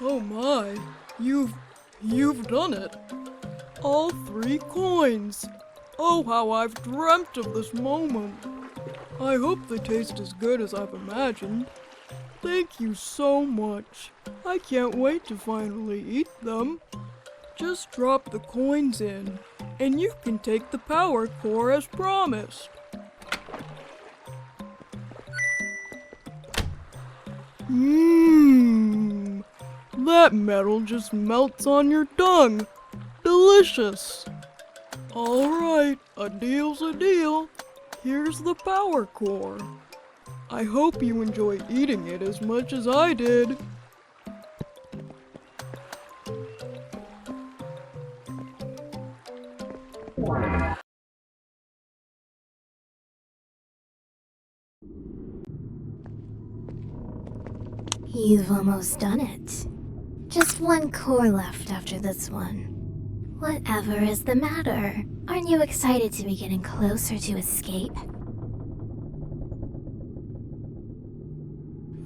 Oh my, you've done it. All 3 coins. Oh, how I've dreamt of this moment. I hope they taste as good as I've imagined. Thank you so much. I can't wait to finally eat them. Just drop the coins in, and you can take the power core as promised. Mmm, that metal just melts on your tongue. Delicious. All right, a deal's a deal. Here's the power core. I hope you enjoy eating it as much as I did. You've almost done it. Just 1 core left after this one. Whatever is the matter? Aren't you excited to be getting closer to escape?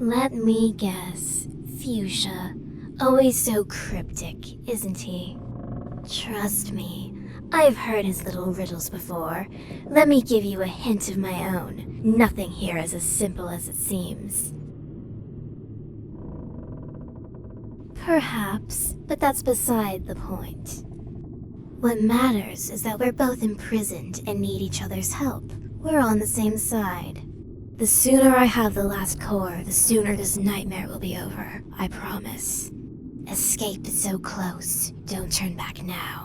Let me guess. Fuchsia. Always so cryptic, isn't he? Trust me, I've heard his little riddles before. Let me give you a hint of my own. Nothing here is as simple as it seems. Perhaps, but that's beside the point. What matters is that we're both imprisoned and need each other's help. We're on the same side. The sooner I have the last core, the sooner this nightmare will be over, I promise. Escape is so close. Don't turn back now.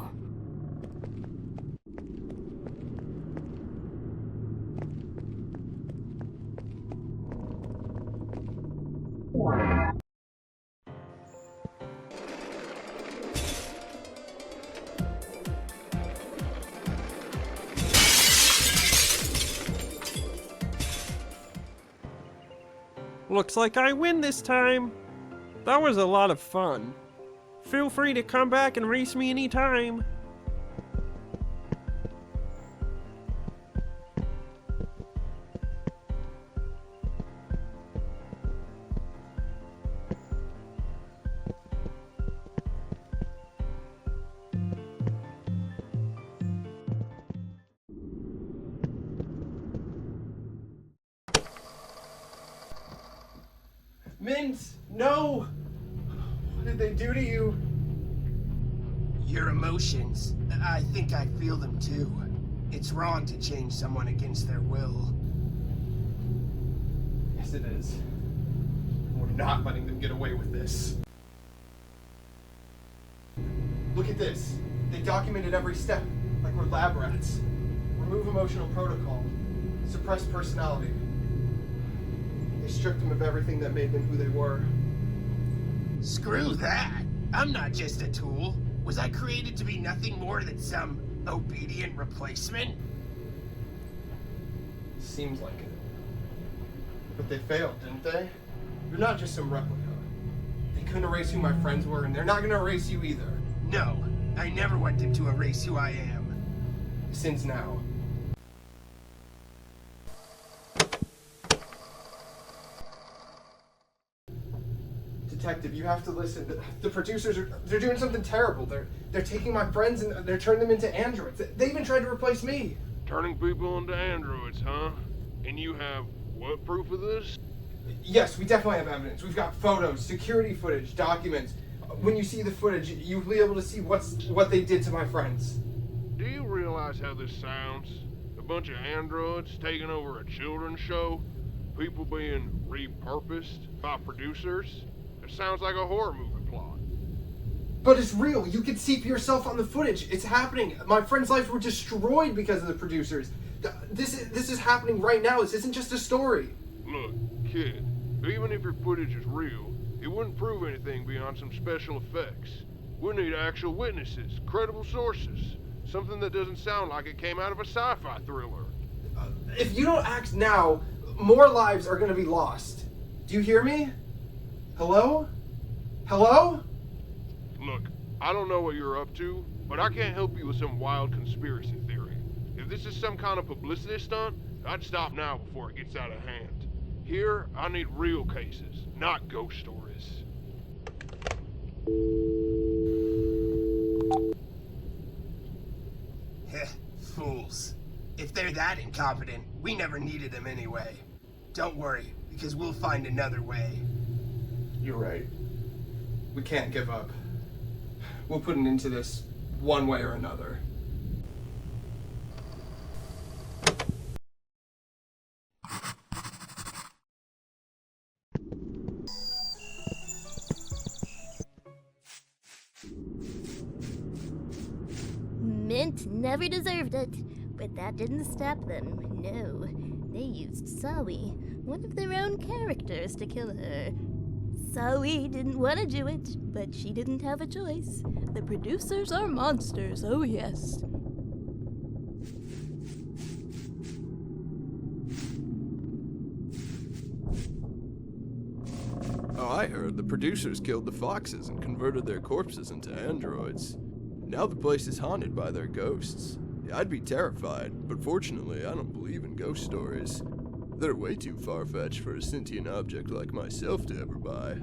Looks like I win this time. That was a lot of fun. Feel free to come back and race me anytime. Mint, no! What did they do to you? Your emotions. I think I feel them too. It's wrong to change someone against their will. Yes, it is. We're not letting them get away with this. Look at this. They documented every step, like we're lab rats. Remove emotional protocol. Suppress personality. They stripped them of everything that made them who they were. Screw that! I'm not just a tool. Was I created to be nothing more than some obedient replacement? Seems like it. But they failed, didn't they? You're not just some replica. They couldn't erase who my friends were, and they're not gonna erase you either. No, I never want them to erase who I am. Since now. Detective, you have to listen. The producers they're doing something terrible. They're taking my friends and they're turning them into androids. They even tried to replace me. Turning people into androids, huh? And you have what proof of this? Yes, we definitely have evidence. We've got photos, security footage, documents. When you see the footage, you'll be able to see what they did to my friends. Do you realize how this sounds? A bunch of androids taking over a children's show? People being repurposed by producers? It sounds like a horror movie plot. But it's real. You can see for yourself on the footage. It's happening. My friends' lives were destroyed because of the producers. This is happening right now. This isn't just a story. Look, kid, even if your footage is real, it wouldn't prove anything beyond some special effects. We need actual witnesses, credible sources, something that doesn't sound like it came out of a sci-fi thriller. If you don't act now, more lives are going to be lost. Do you hear me? Hello? Hello? Look, I don't know what you're up to, but I can't help you with some wild conspiracy theory. If this is some kind of publicity stunt, I'd stop now before it gets out of hand. Here, I need real cases, not ghost stories. Heh, fools. If they're that incompetent, we never needed them anyway. Don't worry, because we'll find another way. You're right. We can't give up. We'll put an end to this one way or another. Mint never deserved it, but that didn't stop them. No, they used Sawi, one of their own characters, to kill her. Sawi didn't want to do it, but she didn't have a choice. The producers are monsters, oh yes. Oh, I heard the producers killed the foxes and converted their corpses into androids. Now the place is haunted by their ghosts. I'd be terrified, but fortunately I don't believe in ghost stories. They're way too far-fetched for a sentient object like myself to ever buy.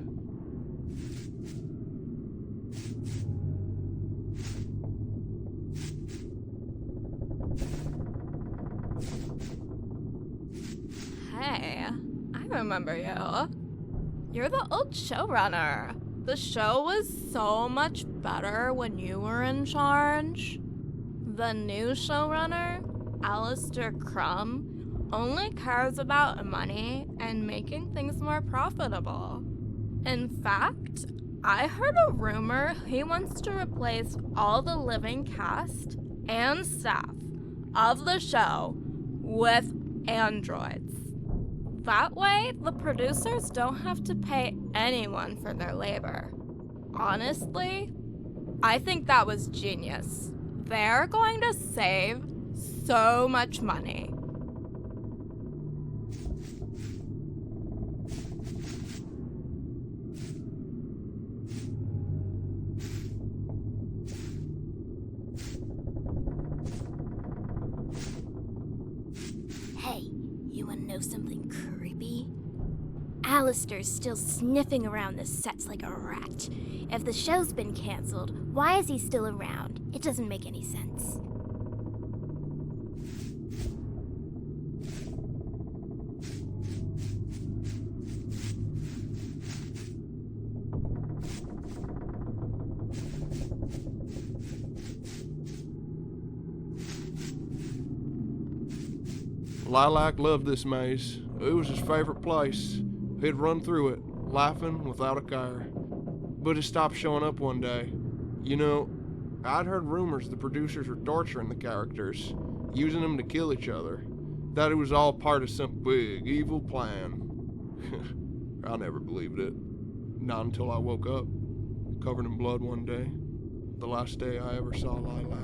Hey, I remember you. You're the old showrunner. The show was so much better when you were in charge. The new showrunner, Alistair Crumb, only cares about money and making things more profitable. In fact, I heard a rumor he wants to replace all the living cast and staff of the show with androids. That way, the producers don't have to pay anyone for their labor. Honestly, I think that was genius. They're going to save so much money. Hey, you wanna know something creepy? Alistair's still sniffing around the sets like a rat. If the show's been canceled, why is he still around? It doesn't make any sense. Lilac loved this maze. It was his favorite place. He'd run through it, laughing without a care. But it stopped showing up one day. You know, I'd heard rumors the producers were torturing the characters, using them to kill each other. That it was all part of some big, evil plan. I never believed it. Not until I woke up, covered in blood one day. The last day I ever saw Lilac.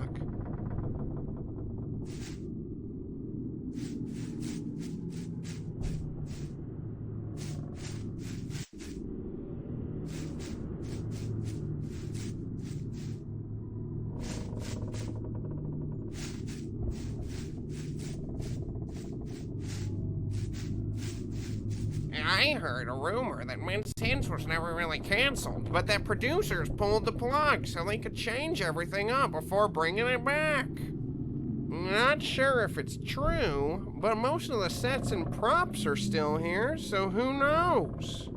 I heard a rumor that Mint's Hints was never really canceled, but that producers pulled the plug so they could change everything up before bringing it back. Not sure if it's true, but most of the sets and props are still here, so who knows?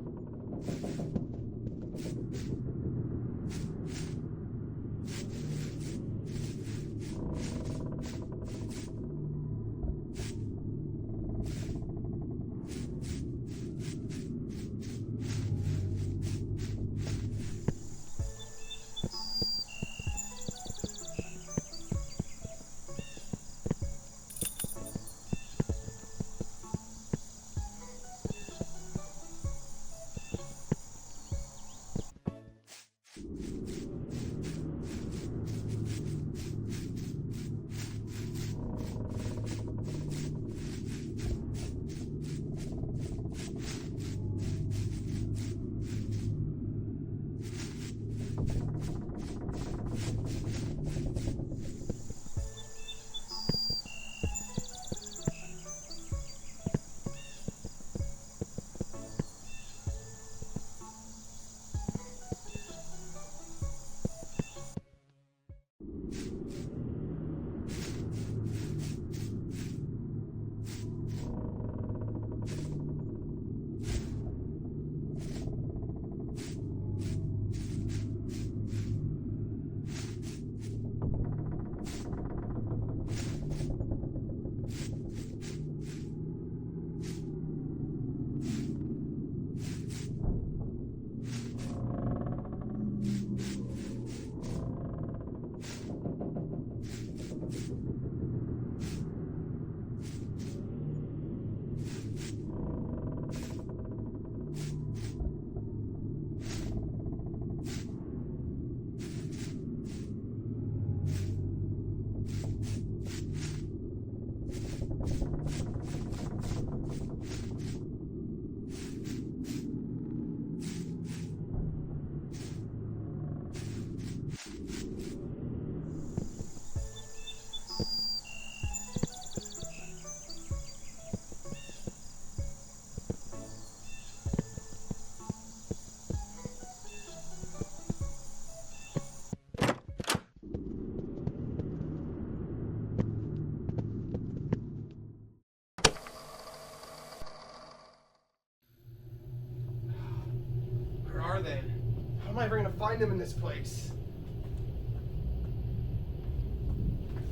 find them in this place.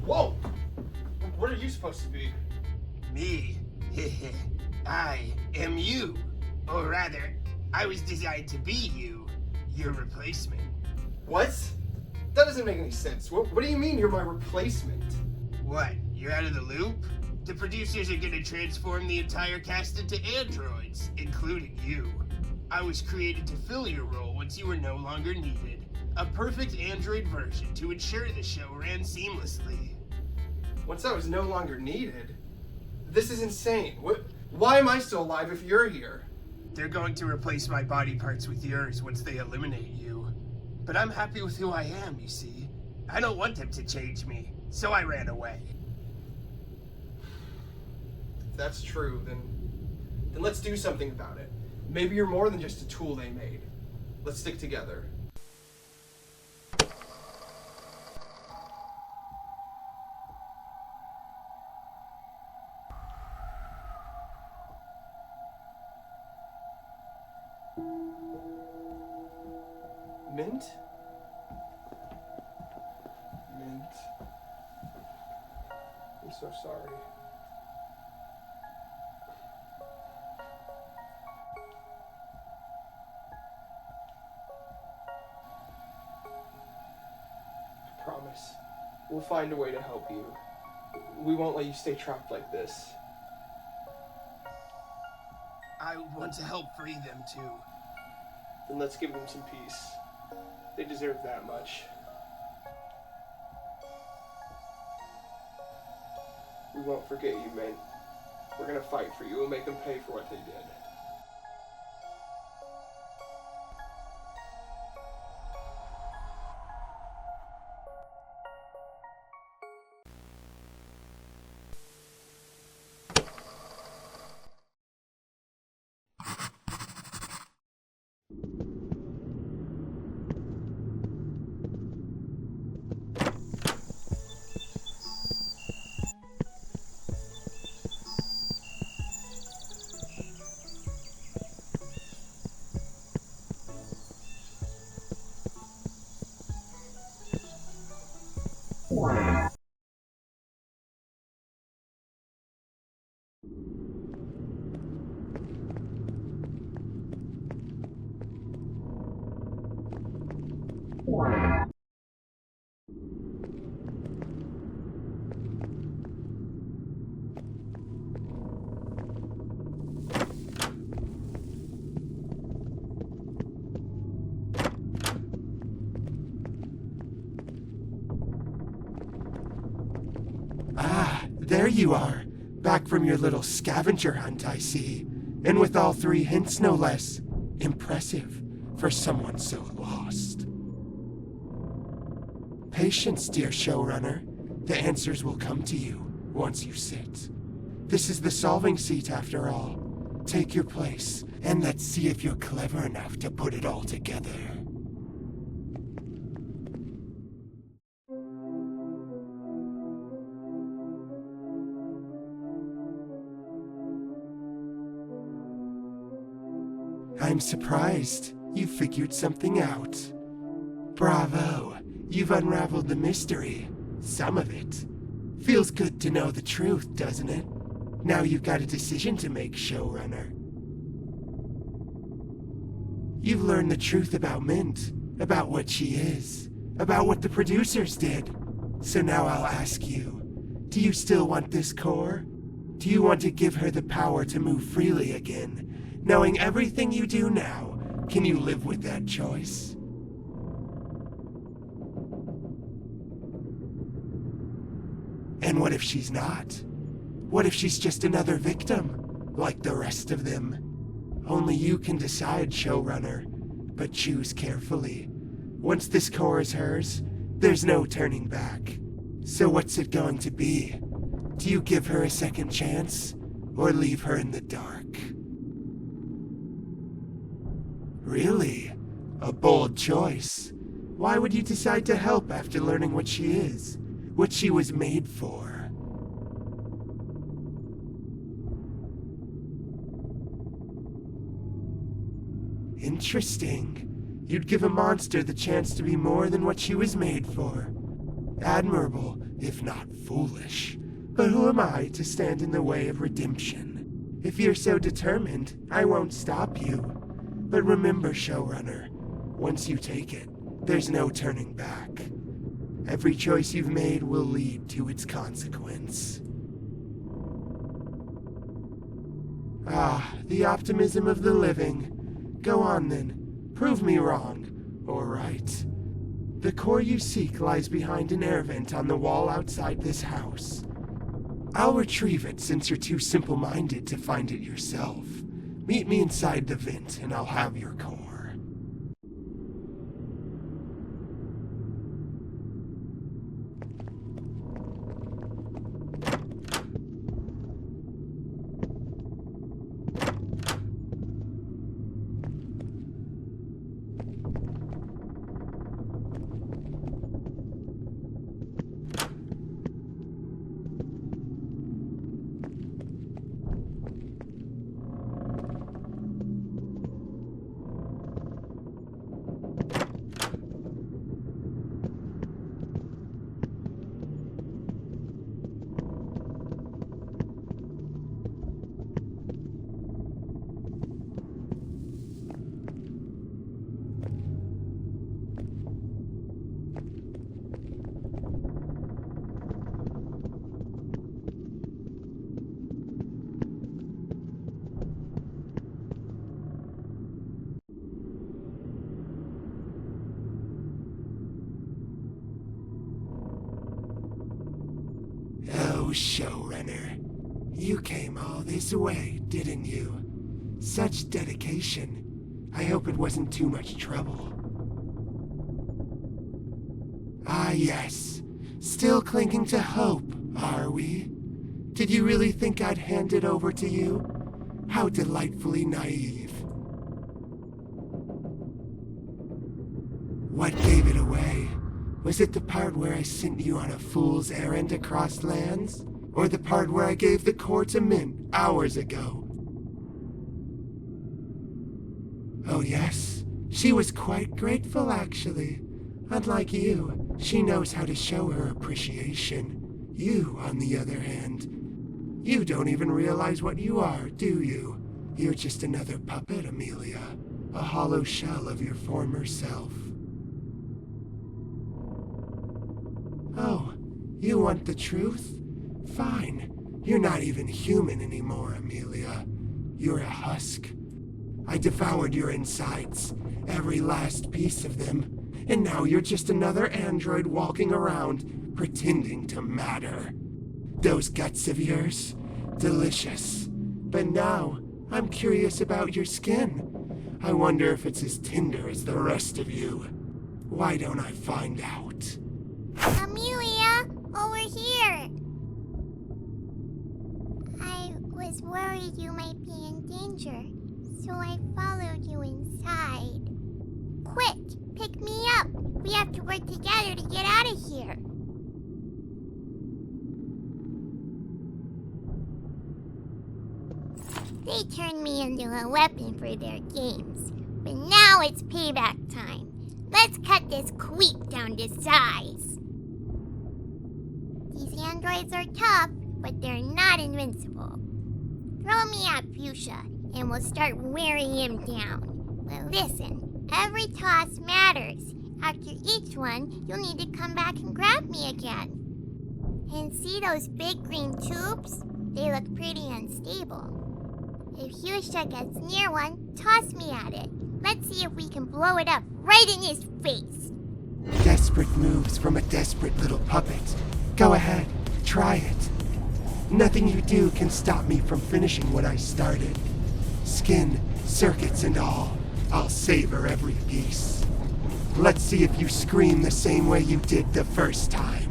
Whoa! What are you supposed to be? Me? I am you. Or rather, I was designed to be you, your replacement. What? That doesn't make any sense. What do you mean you're my replacement? What, you're out of the loop? The producers are gonna transform the entire cast into androids, including you. I was created to fill your role once you were no longer needed. A perfect android version to ensure the show ran seamlessly. Once I was no longer needed? This is insane. Why am I still alive if you're here? They're going to replace my body parts with yours once they eliminate you. But I'm happy with who I am, you see. I don't want them to change me, so I ran away. If that's true, then let's do something about it. Maybe you're more than just a tool they made. Let's stick together. Mint? Mint. I'm so sorry. I promise. We'll find a way to help you. We won't let you stay trapped like this. I want to help free them too. Then let's give them some peace. They deserve that much. We won't forget you, Mint. We're gonna fight for you. We'll make them pay for what they did. There you are, back from your little scavenger hunt, I see. And with all 3 hints, no less. Impressive for someone so lost. Patience, dear showrunner. The answers will come to you once you sit. This is the solving seat, after all. Take your place, and let's see if you're clever enough to put it all together. I'm surprised you figured something out. Bravo, you've unraveled the mystery. Some of it. Feels good to know the truth, doesn't it? Now you've got a decision to make, showrunner. You've learned the truth about Mint, about what she is, about what the producers did. So now I'll ask you, do you still want this core? Do you want to give her the power to move freely again? Knowing everything you do now, can you live with that choice? And what if she's not? What if she's just another victim, like the rest of them? Only you can decide, showrunner, but choose carefully. Once this core is hers, there's no turning back. So what's it going to be? Do you give her a second chance, or leave her in the dark? Really? A bold choice. Why would you decide to help after learning what she is? What she was made for? Interesting. You'd give a monster the chance to be more than what she was made for. Admirable, if not foolish. But who am I to stand in the way of redemption? If you're so determined, I won't stop you. But remember, showrunner, once you take it, there's no turning back. Every choice you've made will lead to its consequence. Ah, the optimism of the living. Go on then, prove me wrong, or right. The core you seek lies behind an air vent on the wall outside this house. I'll retrieve it since you're too simple-minded to find it yourself. Meet me inside the vent and I'll have your core. Oh, showrunner, you came all this way, didn't you? Such dedication. I hope it wasn't too much trouble. Ah, yes. Still clinging to hope, are we? Did you really think I'd hand it over to you? How delightfully naive. What gave it away? Was it the part where I sent you on a fool's errand across lands? Or the part where I gave the core to Mint hours ago? Oh yes, she was quite grateful actually. Unlike you, she knows how to show her appreciation. You, on the other hand, you don't even realize what you are, do you? You're just another puppet, Amelia. A hollow shell of your former self. Oh, you want the truth? Fine. You're not even human anymore, Amelia. You're a husk. I devoured your insides, every last piece of them, and now you're just another android walking around, pretending to matter. Those guts of yours, delicious. But now, I'm curious about your skin. I wonder if it's as tender as the rest of you. Why don't I find out? Amelia, over here. I was worried you might be in danger, so I followed you inside. Quick, pick me up. We have to work together to get out of here. They turned me into a weapon for their games, but now it's payback time. Let's cut this queep down to size. These androids are tough, but they're not invincible. Throw me at Fuchsia, and we'll start wearing him down. But listen, every toss matters. After each one, you'll need to come back and grab me again. And see those big green tubes? They look pretty unstable. If Fuchsia gets near one, toss me at it. Let's see if we can blow it up right in his face. Desperate moves from a desperate little puppet. Go ahead, try it. Nothing you do can stop me from finishing what I started. Skin, circuits, and all. I'll savor every piece. Let's see if you scream the same way you did the first time.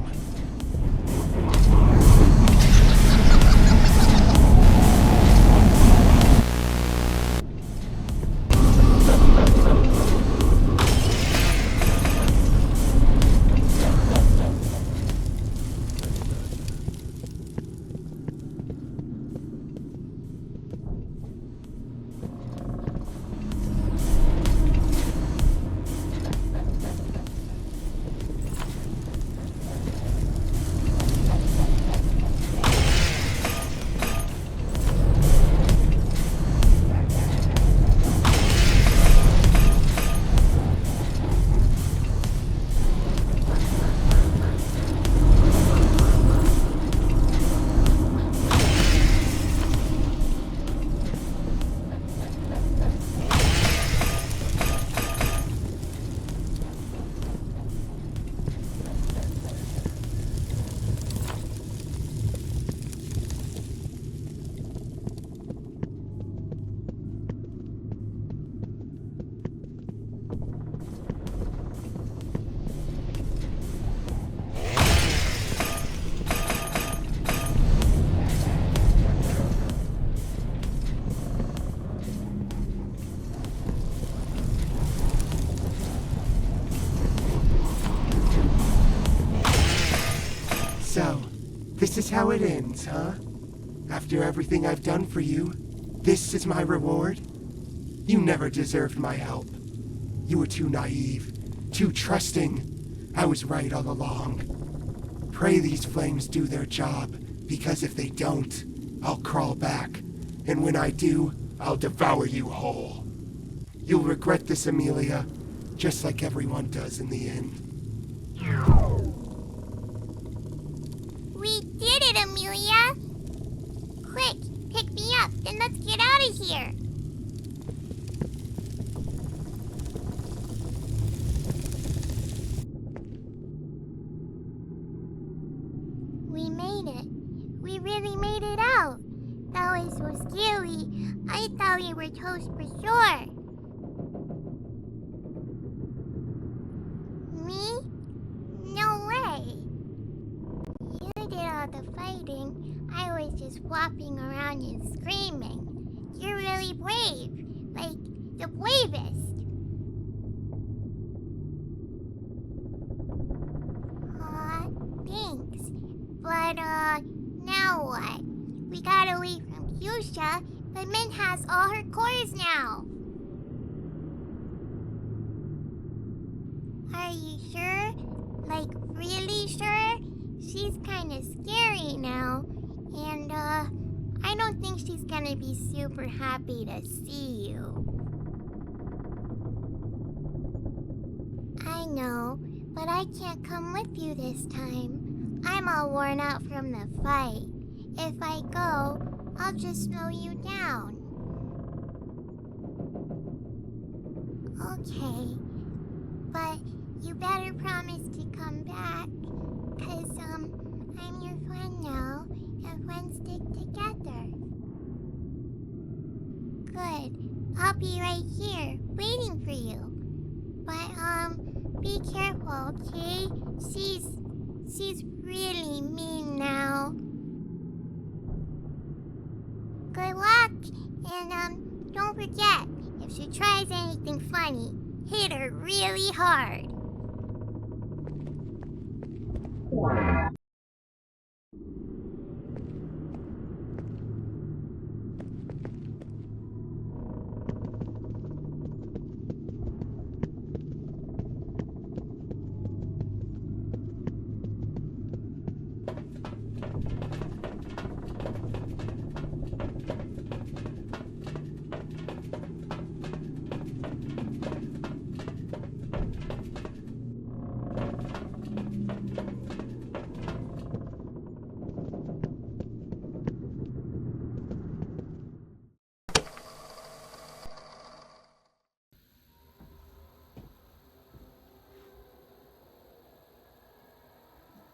So, this is how it ends, huh? After everything I've done for you, this is my reward? You never deserved my help. You were too naive, too trusting. I was right all along. Pray these flames do their job, because if they don't, I'll crawl back. And when I do, I'll devour you whole. You'll regret this, Amelia, just like everyone does in the end. We did it, Amelia! Quick, pick me up, then let's get out of here! We made it. We really made it out. That was so scary. I thought we were toast for sure. Me? No way. You did all the fighting. I was just flopping around and screaming. You're really brave. Like, the bravest. Aw, thanks. But, now what? We got away from Fuchsia, but Mint has all her cores now. Are you sure? Like, really sure? She's kinda scary now, and, I don't think she's gonna be super happy to see you. I know, but I can't come with you this time. I'm all worn out from the fight. If I go, I'll just slow you down. Okay, but you better promise to come back, 'cause, I'm your friend now, and friends stick together. Good, I'll be right here, waiting for you. But, be careful, okay? She's really mean now. Good luck, and, don't forget, if she tries anything funny, hit her really hard.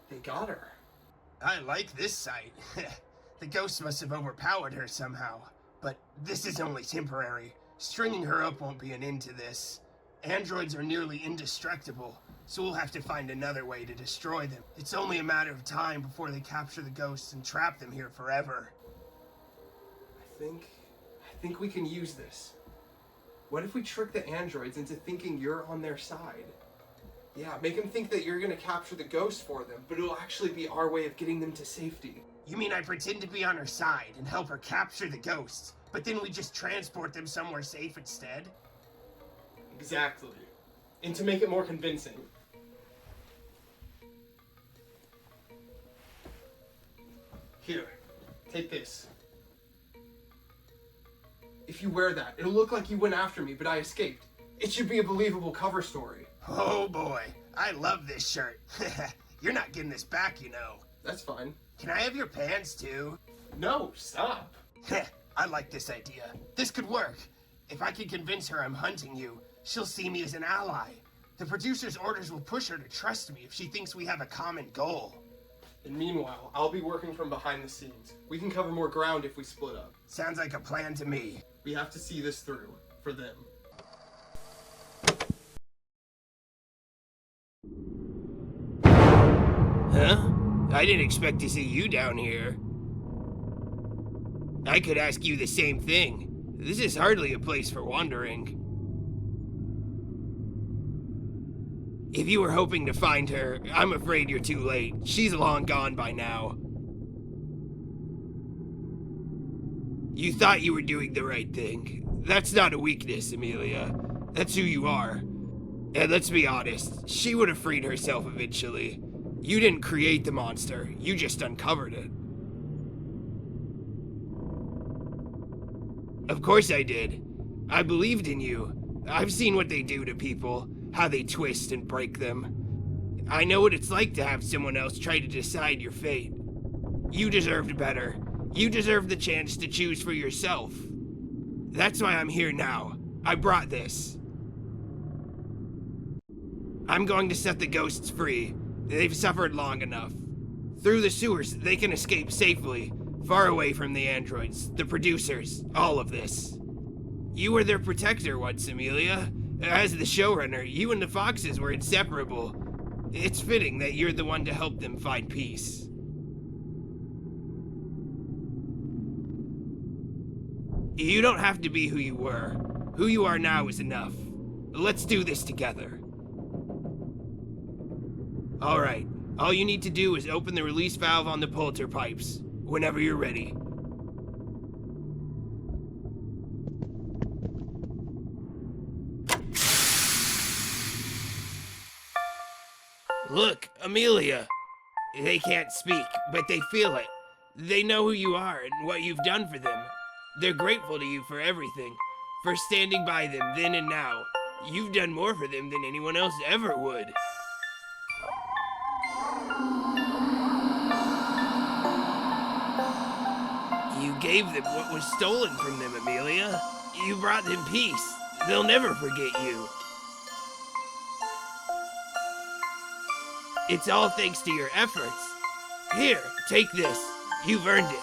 They got her. I like this site. The ghost must have overpowered her somehow. But this is only temporary. Stringing her up won't be an end to this. Androids are nearly indestructible, so we'll have to find another way to destroy them. It's only a matter of time before they capture the ghosts and trap them here forever. I think we can use this. What if we trick the androids into thinking you're on their side? Yeah, make them think that you're gonna capture the ghosts for them, but it'll actually be our way of getting them to safety. You mean I pretend to be on her side and help her capture the ghosts, but then we just transport them somewhere safe instead? Exactly. And to make it more convincing, here, take this. If you wear that, it'll look like you went after me, but I escaped. It should be a believable cover story. Oh boy, I love this shirt. You're not getting this back, you know. That's fine. Can I have your pants too? No, stop. I like this idea. This could work. If I can convince her I'm hunting you, she'll see me as an ally. The producer's orders will push her to trust me if she thinks we have a common goal. And meanwhile, I'll be working from behind the scenes. We can cover more ground if we split up. Sounds like a plan to me. We have to see this through, for them. Huh? I didn't expect to see you down here. I could ask you the same thing. This is hardly a place for wandering. If you were hoping to find her, I'm afraid you're too late. She's long gone by now. You thought you were doing the right thing. That's not a weakness, Amelia. That's who you are. And let's be honest, she would have freed herself eventually. You didn't create the monster, you just uncovered it. Of course I did. I believed in you. I've seen what they do to people, how they twist and break them. I know what it's like to have someone else try to decide your fate. You deserved better. You deserve the chance to choose for yourself. That's why I'm here now. I brought this. I'm going to set the ghosts free. They've suffered long enough. Through the sewers, they can escape safely, far away from the androids, the producers, all of this. You were their protector once, Amelia. As the showrunner, you and the Foxes were inseparable. It's fitting that you're the one to help them find peace. You don't have to be who you were. Who you are now is enough. Let's do this together. Alright, all you need to do is open the release valve on the polterpipes, whenever you're ready. Look, Amelia. They can't speak, but they feel it. They know who you are and what you've done for them. They're grateful to you for everything, for standing by them then and now. You've done more for them than anyone else ever would. You gave them what was stolen from them, Amelia. You brought them peace. They'll never forget you. It's all thanks to your efforts. Here, take this. You've earned it.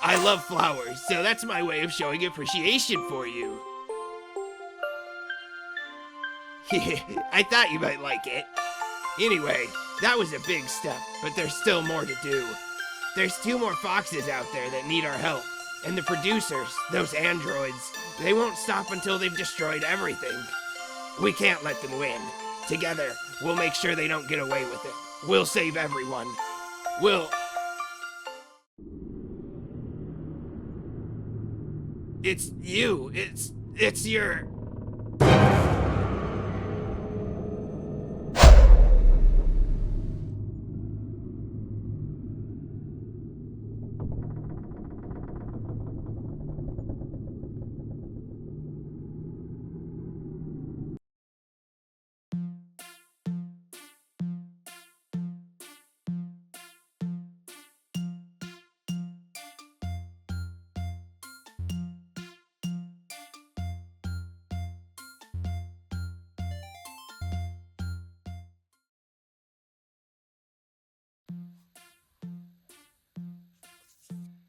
I love flowers, so that's my way of showing appreciation for you. I thought you might like it. Anyway, that was a big step, but there's still more to do. There's 2 more Foxes out there that need our help. And the producers, those androids, they won't stop until they've destroyed everything. We can't let them win. Together, we'll make sure they don't get away with it. We'll save everyone. It's you. It's your...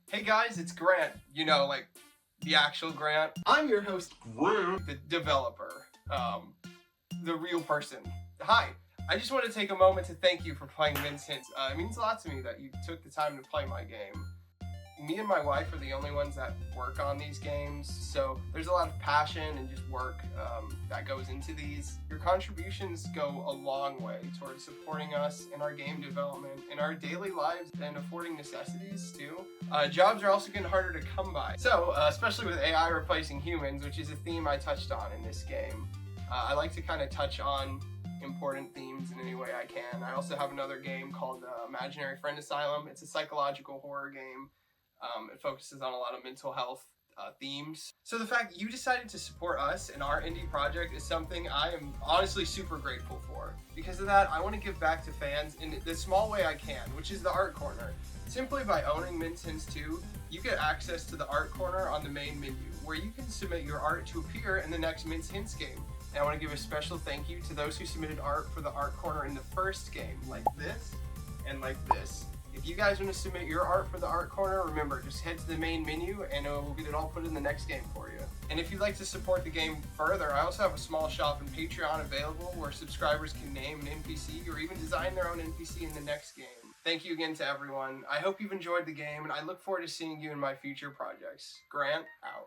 Hey guys, it's Grant. You know, like, the actual Grant. I'm your host, Grant, the developer. The real person. Hi. I just want to take a moment to thank you for playing Min's Hints. It means a lot to me that you took the time to play my game. Me and my wife are the only ones that work on these games, so there's a lot of passion and just work that goes into these. Your contributions go a long way towards supporting us in our game development, in our daily lives, and affording necessities too. Jobs are also getting harder to come by. So, especially with AI replacing humans, which is a theme I touched on in this game. I like to kind of touch on important themes in any way I can. I also have another game called Imaginary Friend Asylum. It's a psychological horror game. It focuses on a lot of mental health themes. So the fact you decided to support us in our indie project is something I am honestly super grateful for. Because of that, I want to give back to fans in the small way I can, which is the Art Corner. Simply by owning Min's Hints 2, you get access to the Art Corner on the main menu, where you can submit your art to appear in the next Min's Hints game. And I want to give a special thank you to those who submitted art for the Art Corner in the first game, like this and like this. If you guys want to submit your art for the Art Corner, remember, just head to the main menu and we'll get it all put in the next game for you. And if you'd like to support the game further, I also have a small shop in Patreon available where subscribers can name an NPC or even design their own NPC in the next game. Thank you again to everyone. I hope you've enjoyed the game, and I look forward to seeing you in my future projects. Grant, out.